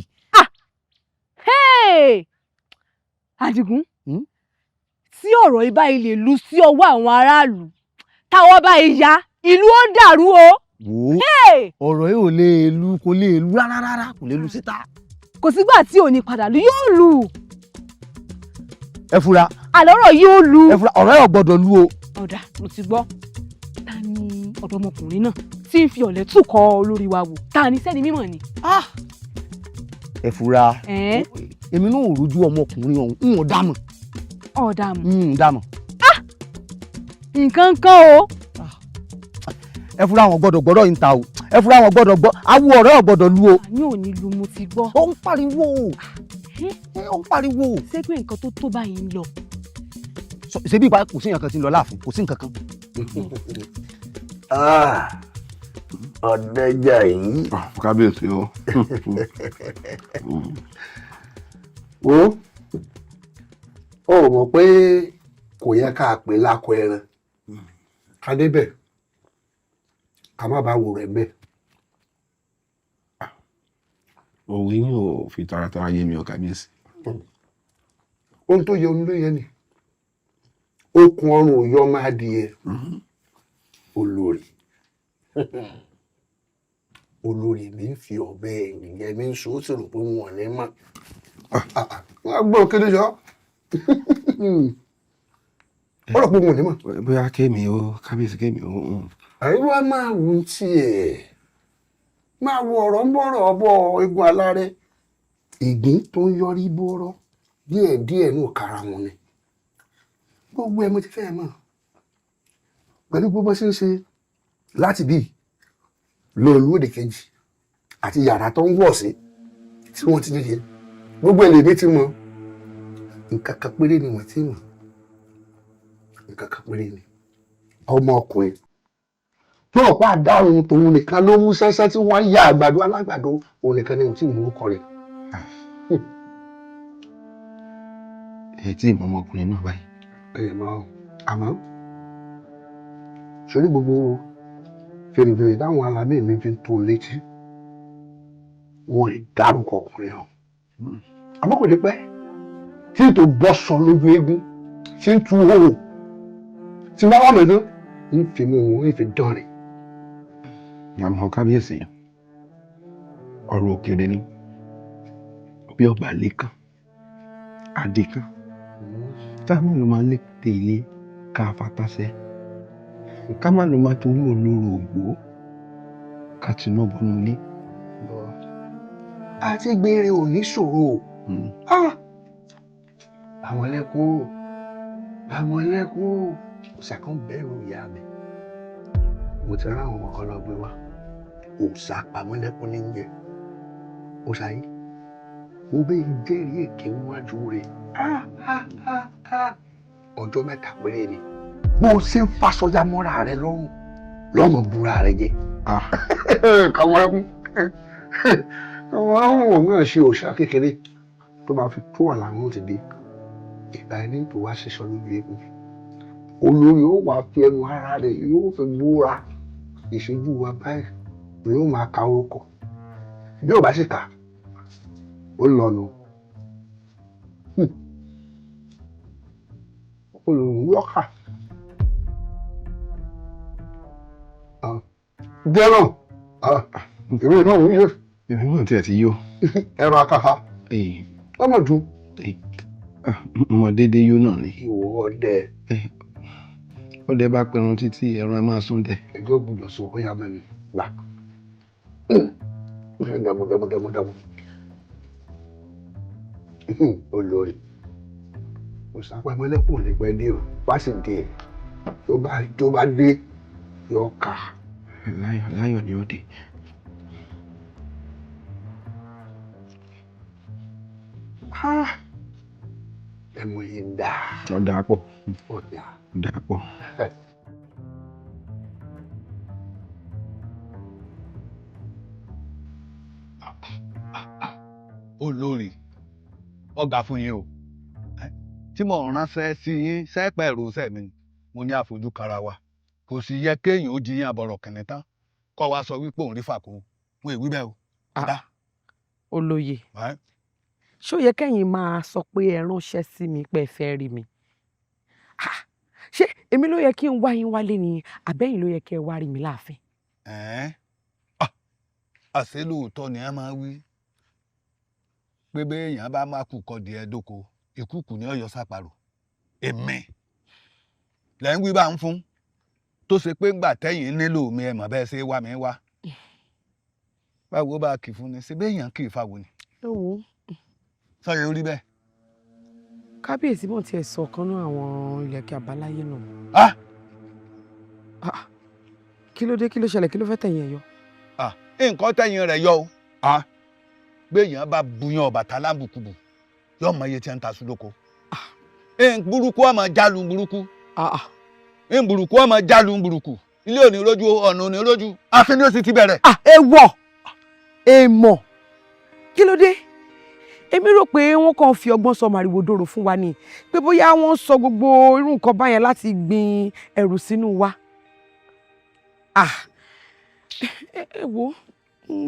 Àdìgún tí ọ̀rọ̀ yìí báyìí lè lu sí ọwọ́ àwọn aráàlú táwọn báyìí ya ìlú ó dàrú o. ọ̀rọ̀ yìí ò lè lu kò lè lu rárá kò lè lu síta. kò sígbà tí ò ní padà lu yóò lu. ẹ fura. àlọ́rọ̀ yóò lu. ẹ fura ọ̀rọ̀ yóò gbọ́dọ̀ lu o. ọ̀dà mo ti gbọ́. ta ni ọ̀dọ́mọkùnrin náà tí ń fi ọ̀lẹ́ túkọ̀ olórí wa wò ta ni sẹ́ni mímọ̀ ni. ẹ fura èmi náà ò rojú ọmọkùnrin ọ̀hún ń wọ́n dámọ̀. ọ̀dàmọ̀. dámọ̀. nǹkan kan o. ẹ fura àwọn gbọ́dọ̀ yìí ń ta o ẹ fura àwọn gbọ́dọ̀ gbọ́ awo ọ̀rẹ́ ò gbọ́dọ̀ lu o. àní ò ní lu mo ti gbọ́. ó ń pariwo ó ń pariwo. ṣé pé nǹkan tó báyìí ń lọ. ṣé bí ipa kò sí nǹkan tí ń lọ láàfin kò sí nǹkan kan. ọ̀dẹ́jà yìí. kábíyèsí o. ó mọ̀ pé kò yẹ ká pè lákọ ẹran ká débẹ̀ ká má bàa wò rẹ̀ bẹ́ẹ̀. òwe yìí ò fi taratara yé mi ò kábíyèsí. ohun tó yẹ olóyè ni okùn ọrùn ò yọ máa di ẹ olórí olórí mi ń fi ọ̀bẹ ẹ̀yìn yẹn mi ń so ó sì rò pé wọn ò ní mọ̀ wọ́n gbọ́ kéde yọ ó rò pé wọn ò ní mọ̀. bóyá kémi o kábíyèsí kémi o. àyíwá máa wù ú tiẹ̀ máa wo ọ̀rọ̀ ń bọ̀rọ̀ ọbọ̀ egun alárẹ̀ ìgbín tó ń yọrí bọ́rọ̀ díẹ̀díẹ̀ ní òkàrà wọn ni gbogbo ẹ̀ mo ti fẹ́ mọ̀ pẹ̀lú gbogbo ṣe ń ṣe láti bí lọ olúwòde kejì àti yàrá tó ń wọ̀ sí tí wọ́n ti níye gbogbo ẹ̀ lèmi ti mọ̀ nǹkan kan péré ni wọ́n ti mọ̀ nǹkan kan péré ni ọmọ ọkùnrin tó ọ̀pá àdáhùn tòun nìkan ló mú sẹ́sẹ́ tí wọ́n ń ya àgbàdo alágbàdo òun nìkan ni tí mò ń kọ rẹ̀. ẹ tí ìmọ̀ ọmọkùnrin náà báyìí. ẹ mọ àmọ́ sórí gbogbo fèrèfèrè táwọn alámì mi fi ń tó létí wọn ì dárúkọ ọkùnrin hàn àmọ́ kò ní pẹ́ tí n tó bọ́ sọ lójú eégún tí n tu hòhò tí n bá wà mẹ́tọ́ ń fi mú wọn ń fi dán rìn. àmọ́ kábíyèsí ọ̀rọ̀ òkèèrè ni bí ọba lẹ́kàn adékan táwọn ló máa lé tèlé ká fatasẹ́ ká má ló máa torí olóró ògbó ká tinú bọnú ilé. àti gbére ò ní ṣòro àwọn ẹlẹ́kùn ṣàkán bẹ̀rù ìyá mi mo ti rán àwọn ọmọ kan lọ gbé wá òòṣà pàmọ́lẹ́kùn ní jẹ òòṣà yìí mo bẹ́ẹ̀ jẹ́rìí èké níwájú rẹ̀ ọjọ́ mẹ́ta péré ni bó o ṣe ń fasọjá mọ́ra rẹ lọ́rùn lọ́mọ búra rẹ jẹ. káwọn ẹkún àwọn òun náà ṣe òòṣà kékeré tó máa fi tó wà láwọn ti dé ìgbà ẹni tó wá ṣiṣọ lójú eégún olórí ó wàá fi ẹnu ara rẹ yóò fi búra ìṣojú wa báyìí yóò máa ka orúkọ bí ò bá sì kà ó lọ nù olùwọ́kà dẹ́rọ̀ ìwé náà ń yọ. ìwé náà tiẹ̀ ti yó. ẹ̀rọ akáfa ọmọ dùn. ọmọ dédé yó náà ni. ìwọ ọdẹ. ọdẹ bá pẹran títí ẹran ẹ máa sún dẹ. ẹjọ́ gbọ́dọ̀ sọ ó yá mẹ́rin gbà. dàmú. olórí òṣàpamọ́lẹ́kùn lè pẹ́ dé o bá sì dé tó bá dé yọ ká. láyọ̀ ni ó dé. ẹmu yìí ń dà. ọ̀dà pọ̀. ọ̀dà. ọ̀dà pọ̀. olórí ọ̀gá fún yín o tí mo ránṣẹ́ sí yín sẹ́pẹ̀ ìrọsẹ̀ mi mo ní àfojú kara wa kò sì yẹ kéèyàn ó jiyàn àbọ̀rọ̀ kìnìún tán kọ́ wa sọ wípé òun rí fàkó wọn èwí bẹ́ẹ̀ o. olóye ṣó yẹ kẹ́yìn máa sọ pé ẹ ránṣẹ́ sí mi pé ẹ fẹ́ rí mi ṣé èmi ló yẹ kí n wá yín wálé ni àbẹ́yìn ló yẹ kí ẹ wá rí mi láàfin. àṣé lóòótọ́ ni ẹ máa wí pé béèyàn bá má kú kọ́ di ẹ̀dóko ìkúkù ní ọ̀yọ́ sàparò èmi lẹ́ ń wí bá ń fún tó ṣe pé ńgbà tẹ́yìn nílò mi ẹ̀ mọ̀ bẹ́ẹ̀ ṣe wá mi wá báwo bá kì í fún ni ṣe béèyàn kì í fáwo ni. ẹ wo sọyẹ orí bẹ́ẹ̀. kábíyèsí mọ̀ tiẹ̀ sọ kan náà àwọn ilẹ̀kẹ̀ àbáláyé náà. kí ló dé kí ló ṣẹlẹ̀ kí ló fẹ́ tẹ̀yìn ẹ̀ yọ. nǹkan tẹ̀yìn rẹ̀ yọ o béèyàn bá buyan Ọbàtálá bùkúbù yóò mọ iye tí ń ta sùlóko. burúkú ọmọ jálu burúkú burúkú ọmọ jálu burúkú ilé òní rójú ọ̀nà òní rójú àfi ni ó sì ti bẹ̀rẹ̀. èèwọ̀ èèmọ̀ kí ló dé èmi rò pé wọ́n kàn fi ọgbọ́n sọ màrìwò dòrò fún wa ni pé bóyá wọ́n sọ gbogbo irú nǹkan báyẹn láti gbin ẹ̀rù sínú wa. ẹ wo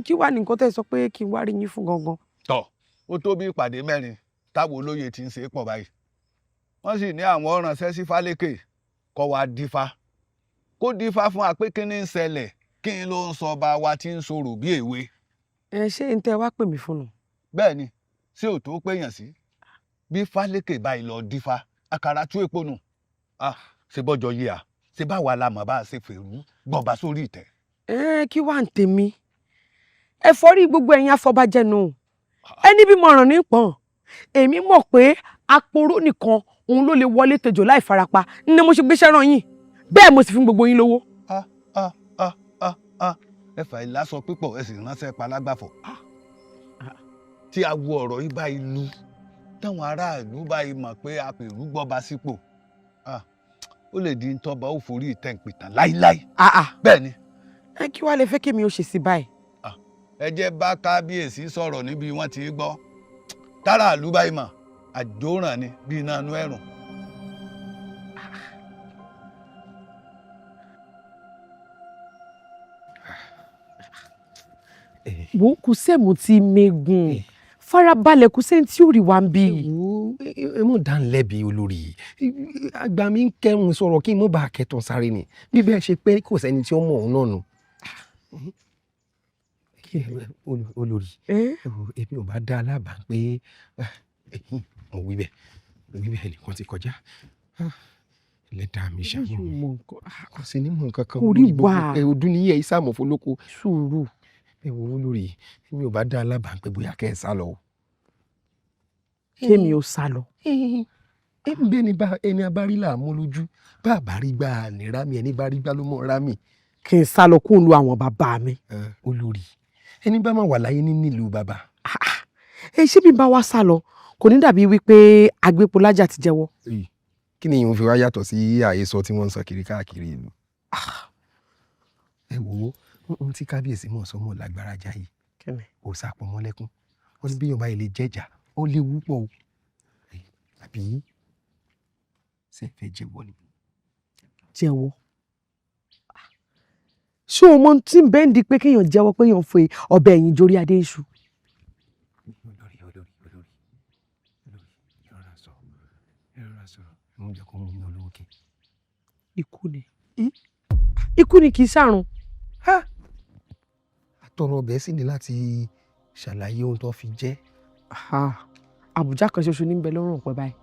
kí wàá ní nǹkan tẹ́ ẹ sọ pé kí n wá rí yín fún gangan. tọ ó tó bí ìpàdé mẹ́rin táwọn olóye ti ń ṣe pọ̀ báyìí wọ́n sì ní àwọn ránṣẹ́ sí Fálékè kó wá dífá kó dífá fún wa pé kí ni ń ṣẹlẹ̀ kí n ló ń sọ ọba wa tí ń sọ̀rọ̀ bí èwe. ṣé n tẹ́ wá pè mí fún un. bẹ́ẹ̀ ni ṣé ò tó péyàn sí bí Fálékè báyìí lọ dífá àkàrà tú èpo nù ṣe bọ́jọ yìí à ṣe báwa la mọ̀ bá a ṣe fèrú gbọ̀nba sórí ìtẹ́. kí wàá ń tèmi ẹ fọ́rí gbogbo ẹ̀yin afọbajẹ nù ẹni bí mọ̀ràn ní pọ̀n èmi mọ̀ pé aporó nìkan òun ló lè wọlé tejò láì farapa ní mo ṣe gbéṣẹ́ ràn yín bẹ́ẹ̀ mo sì fún gbogbo yín lówó. ẹ fà ìlàsọ pípọ̀ ẹ sì ránṣẹ́ palágbàfọ̀ tí a wo ọ̀rọ̀ yìí bá ìlú táwọn aráàlú báyìí mọ̀ pé apèrú gbọ́ba sípò ó lè di ntọ́ba ó forí ìtẹ̀ǹpìtàn láíláí. bẹ́ẹ̀ ni. kí wàá lè fẹ́ kí mi ó ṣe sí báyìí. ẹ jẹ́ bá kábíyèsí sọ̀rọ̀ níbi wọ́n ti gbọ́ táráàlú báyìí mọ̀ àjòràn ni bí iná inú ẹ̀rùn. wo kò sẹ́mu tí megun farabalẹ̀ kò sẹ́ni tí ò rí wa ń bí. ẹ mọ̀ dá ń lẹ́bi olórí àgbà mi ń kẹrùn sọ̀rọ̀ kí n mọ̀ bá a kẹtàn sáré ni bí bẹ́ẹ̀ ṣe pé kò sẹ́ni tí ó mọ̀ òun náà nù. olórí èmi ò bá dá alábàá pé mo wí bẹ́ẹ̀ nìkan ti kọjá lẹ́dàá mi ṣàmù kò sí ní mọ̀ nǹkan kan orí wa ọdún ní ẹ̀ ìsàmọ̀ fọlọ́kọ sùúrù. ẹ wo olórí èmi ò bá dá alábàá pé bóyá kẹ́ ẹ sá lọ. kémi ò sá lọ. bẹ́ẹ̀ ni ẹni abárí là mú lójú bá a bá rí gbà ní rámì ẹni bá rí gbà ló mọ̀ rámì. kí n sá lọ kó lu àwọn bàbá mi. olórí ẹni bá máa wà láyé nílùú bàbá. ṣé bí n bá wá sá lọ kò ní dàbí wípé agbépo lájà ti jẹ́wọ́. kí ni ìhun fi wá yàtọ̀ sí àhesọ tí wọ́n ń sọ kiri káàkiri ìlú. ẹ wo ohun tí kábíyèsí mọ̀ sọ́mọ́ lágbára jáyé ò sàpọ̀ mọ́lẹ́kún wọ́n ti bí yorùbá yìí lè jẹ́jà ó léwu pọ̀ o àbí ṣe fẹ́ jẹ́wọ́ ni. jẹ́wọ́ ṣé o mọ tí ń bẹ́ẹ̀ ń di pé kéèyàn jẹ́wọ́ pé èèyàn fẹ́ ọbẹ̀ ẹ̀yìn jórí adé iṣu. ikú ni kì í ṣàrùn. àtọ̀rọ̀ ọbẹ̀ sì ni láti ṣàlàyé ohun tó fi jẹ́. àbùjá kan ṣoṣo ní ń bẹ lọ́rùn ọ̀pẹ báyìí.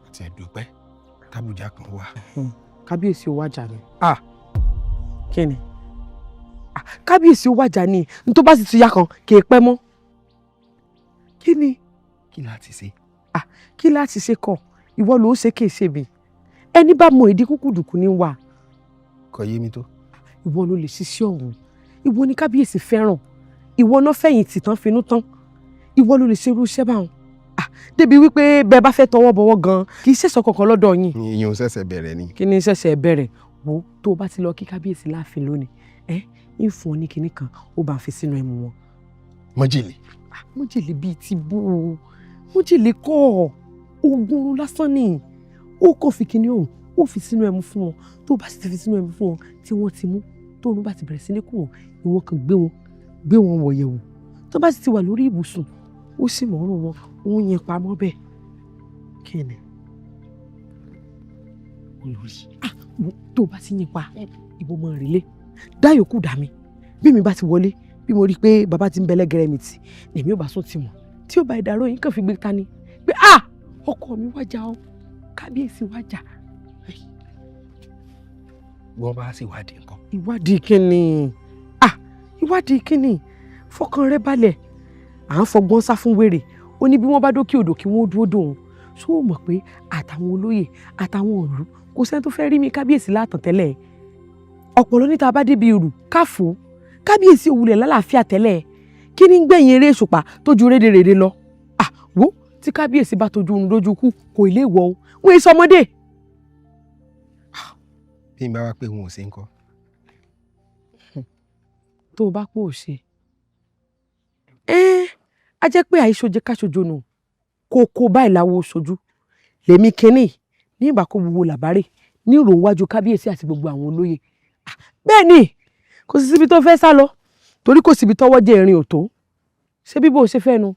àti ẹ̀dùpẹ́ tábùjá kan wà. kábíyèsí ó wájà ni. kí ni kábíyèsí ó wájà ni n tó bá sì ti yá kan kì í pẹ́ mọ́. kí ni. kí láti ṣe. kí láti ṣe kọ ìwọ ló ń ṣe kì í ṣe mi ẹni bá mọ ìdí kúkúdùkú ní wà. kò yé mi tó. ìwọ ló lè ṣiṣẹ́ ọ̀hún ìwọ ni kábíyèsí fẹ́ràn ìwọ náà fẹ̀yìntì tán finú tán ìwọ ló lè ṣerú iṣẹ́ báwọn débi wípé bẹ́ẹ̀ bá fẹ́ tọwọ́ bọwọ́ gan kì í ṣẹ̀ṣọ́ kankan lọ́dọ̀ yín. ìyẹn ò ṣẹ̀ṣẹ̀ bẹ̀rẹ̀ ni. kí ni ṣẹ̀ṣẹ̀ bẹ̀rẹ̀ wo tó o bá ti lọ kí kábíyèsí láàfin lónìí ń fún ọ ní kinní kan ó bá ń fi sínú ẹmu wọn. májèlé. májèlé bíi ti bó o májèlé kọ́ oògùn lásán ni ó kàn fi kinní ọ̀hún ó fi sínú ẹmu fún wọn tó o bá sì ti fi sínú ẹmu fún wọn tí wọ́n ti mú tóorun bá ti bẹ̀rẹ̀ sí ní kù wọn ni wọ́n kàn gbé wọn wọ̀ yẹ̀wò tó bá sì ti wà lórí ibùsùn ó sì mọ̀ọ́rùn wọn òun yẹn pamọ́ bẹ́ẹ̀ kí ni olórí tó o bá ti yín pa ìbò mọ rèlé dá yòókù dà mí bí mi bá ti wọlé bí mo rí i pé bàbá ti ń bẹ lẹ́gẹ̀rẹ́ mi tì lèmi ò bá sún tì wọ́n tí ó bá ìdàrọ́ yín kàn fi gbé ta ni pé ọkọ mi wájà ọ kábíyèsí wájà. wọ́n bá sì wádìí nǹkan. ìwádìí kíni ìwádìí kíni fọkàn rẹ balẹ̀ à ń fọgbọ́n sá fún wèrè ó ní bí wọ́n bá dókè odò kí wọ́n dúró dòun ṣó o mọ̀ pé àtàwọn olóyè àtàwọn òlú kò sẹ́ni tó fẹ́ rí mi kábíyèsí látàn tẹ́lẹ̀ ọ̀pọ̀lọ́ níta bá débi ìrù káfó kábíyèsí òwúlẹ̀ lálàáfíà tẹ́lẹ̀ kí ni ń gbẹ̀yìn eré ìṣùpá tó ju rédèrèdè lọ wo tí kábíyèsí bá tójú oorun lójú kú kò ilé ìwọ o wọn èso ọmọdé. bí n bá wá pé wọn ò ṣe ń kọ́. tó o bá pò ó ṣe a jẹ́ pé àìṣoje káṣojo nù kókó báyìí láwo ṣojú lèmi kínní ní ìgbà kó gbogbo làbárè ní ìròhùn wájú kábíyèsí àti gbogbo àwọn olóyè bẹ́ẹ̀ ni kò sí síbi tó fẹ́ sá lọ torí kò síbi tọ́wọ́ jẹ́ erin òtó ṣé bí bó o ṣe fẹ́ nu.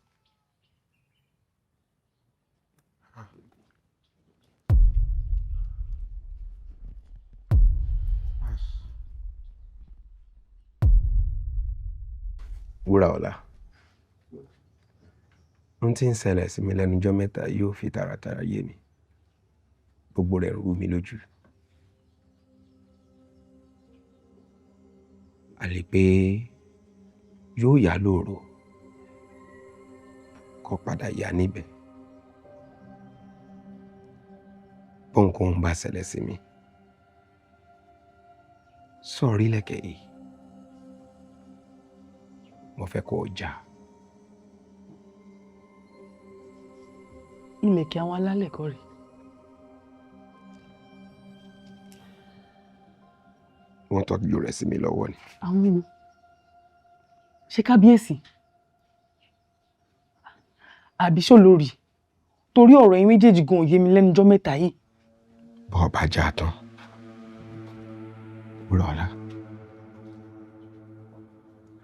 Wúràọlá ohun tí ń ṣẹlẹ̀ sí mi lẹ́nujọ́ mẹ́ta yóò fi tààràtàrà yé mi gbogbo rẹ̀ rú mi lójú. àlè pé yóò yá lóòrò kó padà yá níbẹ̀ bóńkóhun bá ṣẹlẹ̀ sí mi sọ̀rí lẹ́kẹ̀ yìí mo fẹ́ kó o jà. ilẹ̀kẹ̀ àwọn alálẹ̀ kọ́ rèé. wọ́n tọ́jú rẹ̀ sí mi lọ́wọ́ ni. àwọn mímu ṣe kábíyèsí àbí ṣolórí torí ọ̀rọ̀ yín méjèèjì gan òye mi lẹ́nujọ́ mẹ́ta yìí. bọ́ọ̀ bá jà tán Wúràọlá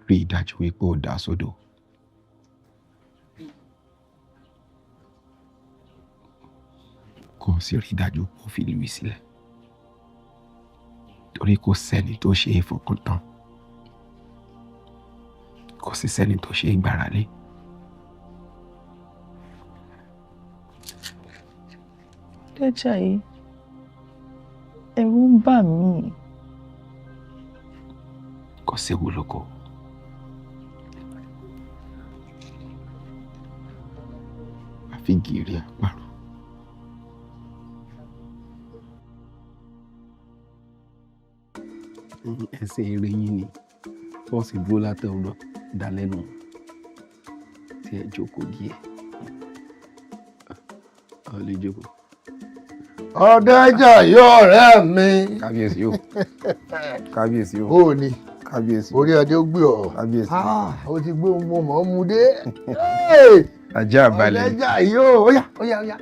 rí i dájú wípé ó dá sódò. kò sì rí i dájú pé ó fi lùí sílẹ̀ torí kò sẹ́ni tó ṣe é fọkàn tán kò sì sẹ́ni tó ṣe é gbára lé. dẹ́jà yìí ẹ̀rù ń bà mí. kò séwu lóko. àfi gìrì àparò. ẹsẹ̀ eré yín ni fọ́ọ̀sì dúró látẹ̀wọ́ lọ dálẹ́nu tí ẹ jókòó díẹ̀. ọ lè jókòó. Ọ̀dẹ́jà yóò ọ̀rẹ́ mi. kábíyèsí yóò kábíyèsí yóò. bó o ní kábíyèsí orí adé ó gbé ọ. kábíyèsí. ó ti gbé ohun mo mọ̀ ọ́ mu dé. ajá balẹ̀. Ọ̀dẹ́jà yóò óyá óyá óyá.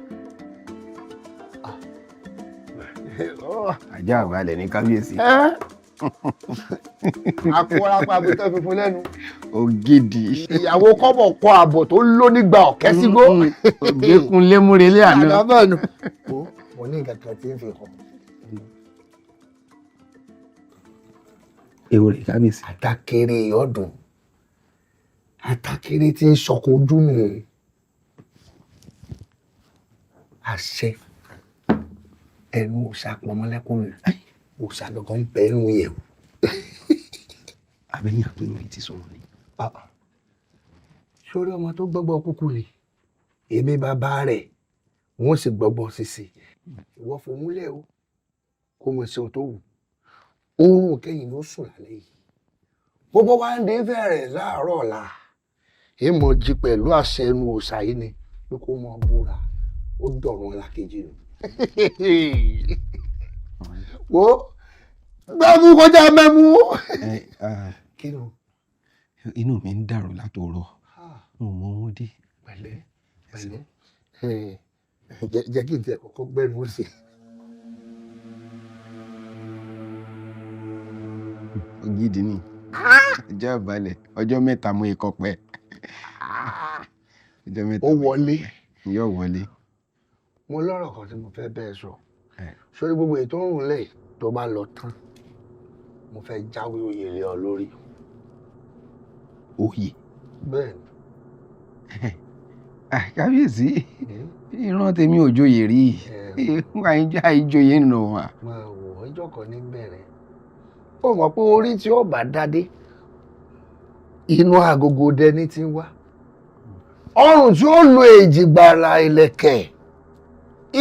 ajá balẹ̀ ní kábíyèsí. akọ́rápá abúlé funfun lẹ́nu. ògidì. ìyàwó kọ́bọ̀ kọ àbọ̀ tó ló nígbà ọ̀kẹ́ sígbó. ògbékun lémúrelé àná. àdábẹ́nu. mo ní nǹkan kan tí ń fi hàn. èwo rẹ̀ kábíyèsí. àtàkèrè ọdún àtàkèrè tí ń sọkò ojú nù. àṣẹ ẹnu òòṣà pọnmọlẹ́kùnrin òòṣà lọ́kàn ń bẹ ẹnu yẹ̀wò. àbẹ̀yìn àpinnu yìí ti sọ̀rọ̀ ni. sórí ọmọ tó gbọ́gbọ́ kúkú ni èmi bàbá rẹ̀ wọ́n sì gbọ́gbọ́ sísè ìwọ fòmúlẹ̀ o kó mọ̀ sí ohun tó wù oorun kẹ́yìn ló sùn lálẹ́ yìí gbogbo wa ń dé fẹ́rẹ̀ láàárọ̀ ọ̀la èèmọ̀ jí pẹ̀lú àṣẹ ẹnu òòṣà yìí ni pé kó mọ búra ó dọ̀rùn alákejì nù. wo gbẹ́mú kọjá mẹ́mú. kí ló inú mi ń dàrú látòrọ mo mọ wọn dé. pẹ̀lẹ́ pẹ̀lẹ́ jẹ́ kí n tiẹ̀ kọ́kọ́ gbẹ́nu sí. gidi ni ọjọ́ ìbálẹ̀ ọjọ́ mẹ́ta mú ikọ̀ pẹ́ ọjọ́ mẹ́ta. ó wọlé. yóò wọlé. mo lọ́rọ̀ kan tí mo fẹ́ bẹ́ẹ̀ sọ sórí gbogbo ètò òrùn lẹ̀ tó bá lọ tán mo fẹ́ jáwé oyè lé ọ lórí. oyè. bẹ́ẹ̀ ni. kábíyèsí ìran tèmi ò joyè rí àìjoyè nù wá. máa wò ọjọ́ kan ní bẹ̀rẹ̀ ó mọ̀ pé orí tí ó bá dádé inú agogo dẹni ti ń wá ọrùn tí ó lo èjìgbàrà ìlẹ̀kẹ̀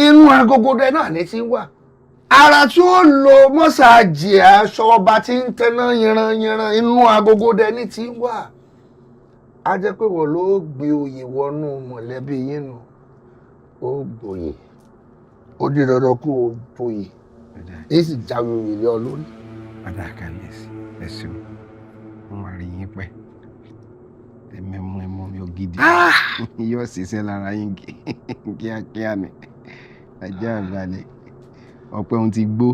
inú agogo dẹ náà ní ti ń wá ara tí ó lo mọ́sáàjì aṣọ ọba tí ń tẹná yanranyanran inú agogo dẹni ti ń wá a jẹ́ pé wọ́n ló gbé oyè wọnú mọ̀lẹ́bí yín nù ó gbòyè ó di dandan kó o gboyè èyí sì jáwé oyè lé ọ lórí. padà kábíyèsí ẹ ṣeun wọn máa rí yín pẹ́ ẹmọ mi ò gidi yóò ṣiṣẹ́ lára yín kíákíá ni ajá àgbàlẹ̀ ọpẹ́ òun ti gbó.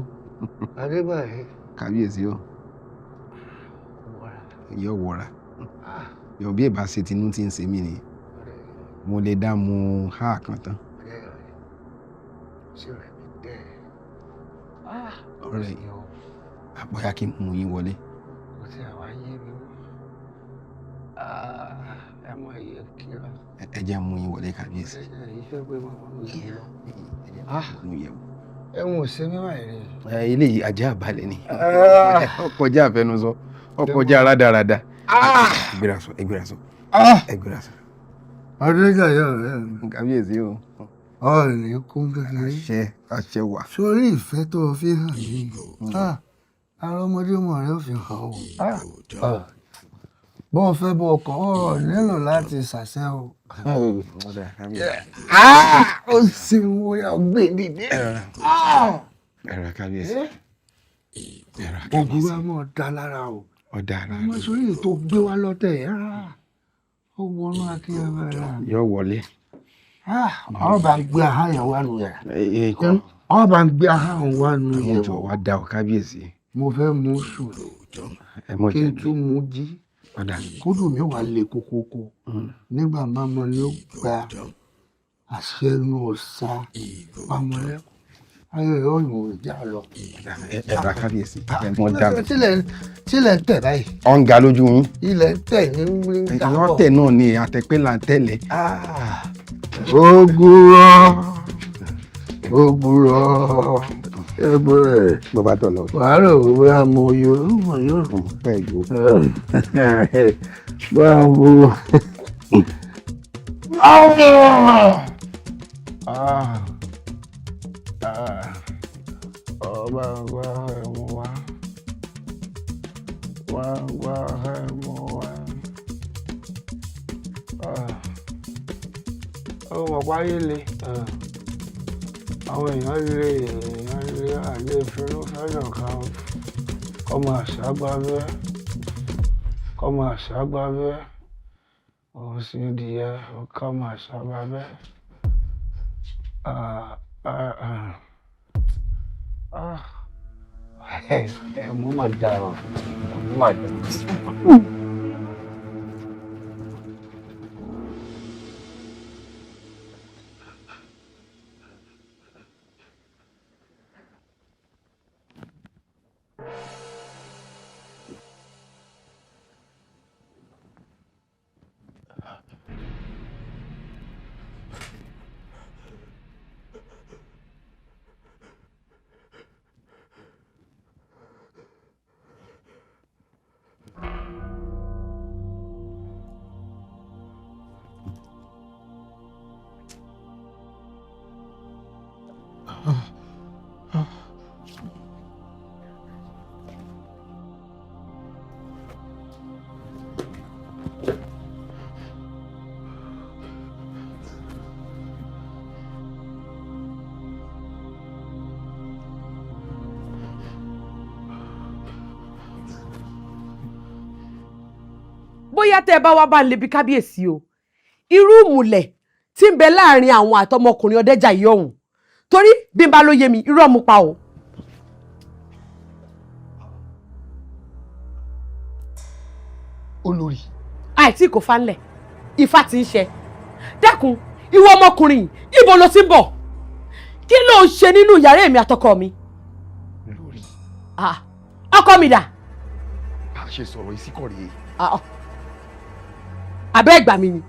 adébáyé. kábíyèsí o yóò wọra yóò bí ìbá ṣe tinú ti ń ṣe mí ni mo lè dá mu háà kan tán. ọ̀rẹ́ yìí àbọ̀yá kí n mú yín wọlé. kò tí a wá yé mi ẹ mọ iye kíra. ẹ jẹ́ mú yín wọlé kábíyèsí. ìfẹ́ pé mo mú yẹ mú yẹ wò. ẹ̀wọ̀n ò ṣe mí wáyé rẹ̀. ilé yìí ajá àbálẹ̀ ni ọkọjá àfẹnusọ ọkọjá rádaràda. ẹgbẹ́rasọ ẹgbẹ́rasọ ẹgbẹ́rasọ. ọdún ìjà yóò rẹ̀. kábíyèsí o. ọ̀rẹ́ kún kékeré. àṣẹ wà. sórí ìfẹ́ tó o fi hàn yìí ara ọmọdé ọmọ rẹ ò fi hàn o. bọ́ ọ fẹ́ bọ́ ọkọ̀ ọ̀rọ̀ nílò láti ṣàṣẹ o. ó sì ń wo ọgbẹ́ nídìí. ẹ̀rọ kábíyèsí. ogun wa mọ̀ dá lára o. ọ̀dà lára. ọmọ sórí ètò gbé wa lọ́tẹ̀ ó wọnú akínyẹmẹ rẹ. yóò wọlé. ọ bá ń gbé ahọ́n wá nù yẹn. ọ bá ń gbé ahọ́n wá nù yẹn. ọmọ jọ wá dá ọ kábíyèsí. mo fẹ́ mú sùn kí n tún mú jí kódù mi wà lè kókókó nígbà máma ni ó gba àṣẹ inú ọ̀sá pamọ́lẹ́ ayé rẹ̀ ọ̀yùn ìjà lọ. ẹ̀rọ kábíyèsí wọ́n dá mi. tílẹ̀ ń tẹ̀ báyìí. ọ̀ ń ga lójú yín. ilẹ̀ ń tẹ̀ ní ìgbà ọ̀tẹ̀ náà ni àtẹ̀pẹ́ là ń tẹ̀lé. ògùrọ̀ ẹgbẹ́ bàbá tó lọ. wàhálà òwe àmọ́ yorùbá yorùbá bẹ́ẹ̀ yóò. bá a mú. ọba wa ẹ̀mú wa wá ẹ̀mú wa. ọmọ páyé le àwọn èèyàn lè àlè ìfínú fẹ́ràn kan kọ́mọ àṣàgbàbẹ́ òun sì dìé kọ́mọ àṣàgbàbẹ́ mo máa dára mo máa dára. bóyá tẹ́ ẹ bá wá bá ń lebi kábíyèsí o irú ìmùlẹ̀ tí ń bẹ láàrin àwọn àtọmọkùnrin Ọdẹ́jàyè ọ̀hún torí bí n bá ló yé mi irọ́ mu pa o. olórí. àìtí kò fa ńlẹ̀ ifá ti ń ṣe dákun ìwọ ọmọkùnrin ibo ló ti ń bọ̀ kí ló ń ṣe nínú yàrá èmi àtọkọ mi. lórí. ọkọ mi dà. bá a ṣe sọ̀rọ̀ ìsíkọ̀ rèé. àbẹ́ ẹ̀gbà mi ni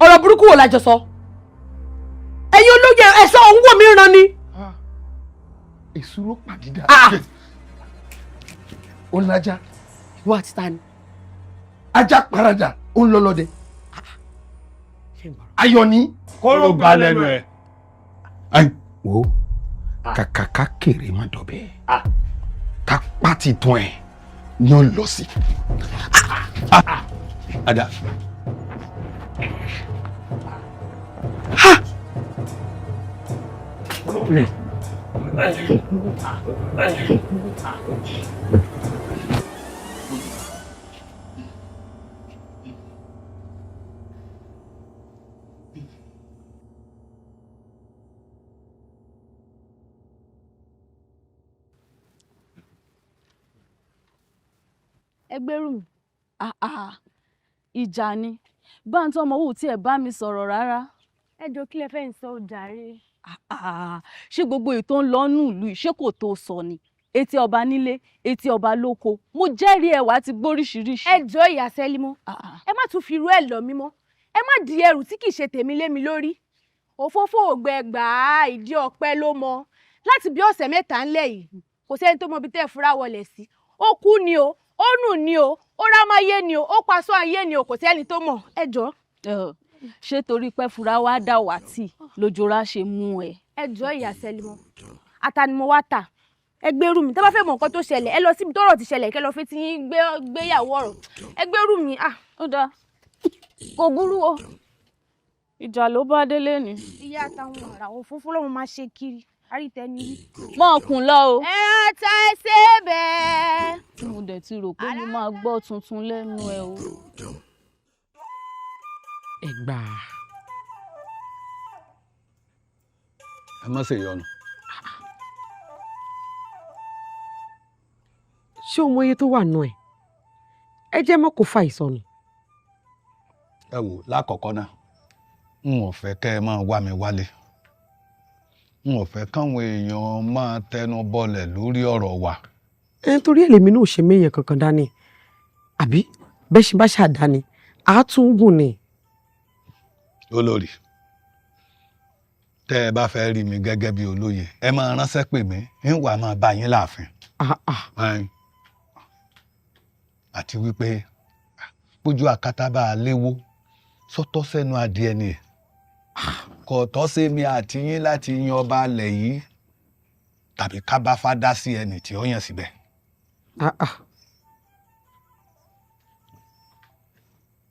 ọ̀rọ̀ burúkú wo la jọ sọ ẹ̀yin olóye ẹ̀sọ́ òun wò mí ràn ni. èso ló pàdídà. ó ń lajà. ìwọ àti ta ni. ajá paradà ó ń lọ lọ́dẹ. ayọ̀ ni. kóró bá lẹ́nu ẹ̀. wo kàkà ká kéré má dọ̀bẹ́ ká pàtì tún ẹ̀ ni ó lọ sí. ada. Ẹgbẹ́rún ìjà ni báńtọ́ ọmọ wù tí ẹ bá mi sọ̀rọ̀ rárá. ẹ jọ kí lẹ fẹ́ ń sọ ó jàre. ṣé gbogbo ètò ń lọ nù ìlú ṣé kò tó sọ ni etí ọba nílé etí ọba lóko mo jẹ́rìí ẹwà ti gbóríṣiríṣi. ẹ jọ ìyá Sẹ́límọ́ ẹ má tún fi irú ẹ̀ lọ mí mọ́ ẹ má di ẹrù tí kì í ṣe tèmi lé mi lórí òfófó ògbẹ gbàá ìdí ọpẹ ló mọ láti bí ọ̀sẹ̀ mẹ́ta ńlẹ̀ yìí kò sẹ́ni tó mọ ibi tẹ́ ẹ fura wọlé sí ó kú ni o ó nù ni o ó rámáyé ni o ó paṣọ ayé ni o kò sẹ́ni tó mọ̀ ẹ jọ. ṣé torí pé fura wá dà wá tì lójúra ṣe mú ẹ. ẹ jọ ìyá Sẹ́límọ́ ata ni mo wá tà ẹ gbèrú mi tẹ́ bá fẹ́ mọ̀ nǹkan tó ṣẹlẹ̀ ẹ lọ síbi tọ́rọ̀ ti ṣẹlẹ̀ kẹ́ lọ fi ti yín gbéyàwó ọ̀rọ̀ ẹ gbèrú mi. ó dáa kò burú o ìjà ló bá délé ni. ìyá àtàwọn àràwọ̀ funfun lọ́wọ́ máa ṣe kiri àrítẹ́ni rí. mọ ọkùn lọ o. ẹ ta ẹsẹ bẹ́ẹ̀. mo dẹ̀ ti rò pé mo máa gbọ́ tuntun lẹ́nu ẹ o. ẹ gbà. ẹ má ṣe yọnu. ṣé o mọ iye tó wà nù ẹ ẹ jẹ́ mọ́ kó fa ìsọnù. ẹ wò lákọ̀ọ́kọ́ náà n ò fẹ́ kẹ́ ẹ máa wá mi wálé n ò fẹ́ káwọn èèyàn máa tẹnu bọlẹ̀ lórí ọ̀rọ̀ wa. torí ẹ̀ lèmi náà ò ṣe méyàn kankan dání àbí bẹ́ẹ̀ ṣe bá ṣàdáni àátúngùn ni. olórí tẹ́ ẹ bá fẹ́ rí mi gẹ́gẹ́ bí olóye ẹ máa ránṣẹ́ pè mí ń wà máa bá yín láàfin. àti wípé bójú àkátá bá a léwó sọ́tọ̀ sẹ́nu adìẹ ni kò tọ́ sí mi àti yín láti yan ọba alẹ̀ yìí tàbí ká bá fádá sí ẹni tí ó yàn síbẹ̀.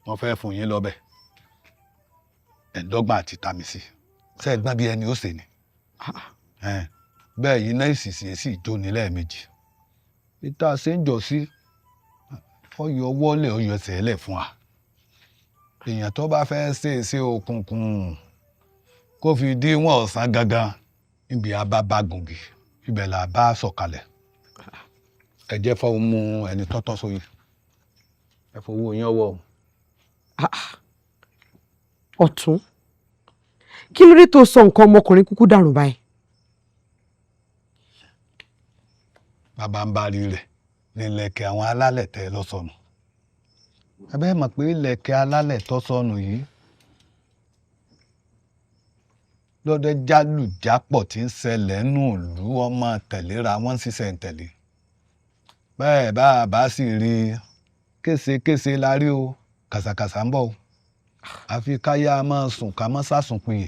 wọ́n fẹ́ fún yín lọ́bẹ̀ ẹ̀ẹ́dọ́gbọ̀n àti tàmísì sẹ́ẹ̀gbọ́n bí ẹni ó ṣe ni bẹ́ẹ̀ yìí náà ìsìsì èsì ìjóni lẹ́ẹ̀mejì peter ṣe ń jọ sí ọyọ wọlé ọyọ tẹ́lẹ̀ fún wa èèyàn tó bá fẹ́ ṣe òkùnkùn kó fi díwọ̀n ọ̀sán gangan níbi abábá gùngì ibẹ̀ là bá sọ̀kalẹ̀ ẹ jẹ́ fọ́ mú ẹni tọ́tọ́ sóyè ẹ fowó yín ọwọ́. ọ̀tún kí ló dé tó sọ nǹkan ọmọkùnrin kúkú dànù báyìí. bàbá ń bá rí rẹ̀ ní ilẹ̀kẹ̀ àwọn alálẹ̀ tẹ́ lọ́sọ̀nù abẹ́ mọ̀ pé ilẹ̀kẹ̀ alálẹ̀ tó sọnù yìí lọ́dẹ jálùjápọ̀ tí ń ṣẹlẹ̀ nù ìlú ọmọ tẹ̀léra wọ́n ṣiṣẹ́ ń tẹ̀lé bẹ́ẹ̀ bá a bá sì rí késekése la rí o kàṣàkàṣà ń bọ̀ o àfi káyà máa sùn ká má sàsùnpìyè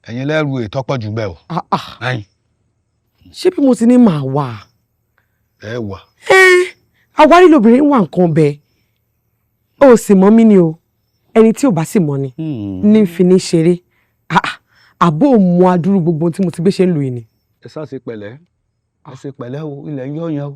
ẹ̀yin lẹ́rù ètọ́pọ̀ jù bẹ́ẹ̀ o. ṣé bí mo ti ní màá wà. ẹ wà. àwárí lobìnrin wà nǹkan bẹ́ẹ̀ ó sì mọ́ mí ni o ẹni tí ò bá sì mọ́ ni ní fi ní ṣeré àbó mu adúrú gbogbo tí mo ti gbé ṣe ń lù yìí ni. ẹ sá ṣe pẹ̀lẹ́ ẹ ṣe pẹ̀lẹ́ o ilẹ̀ ń yọ̀yàn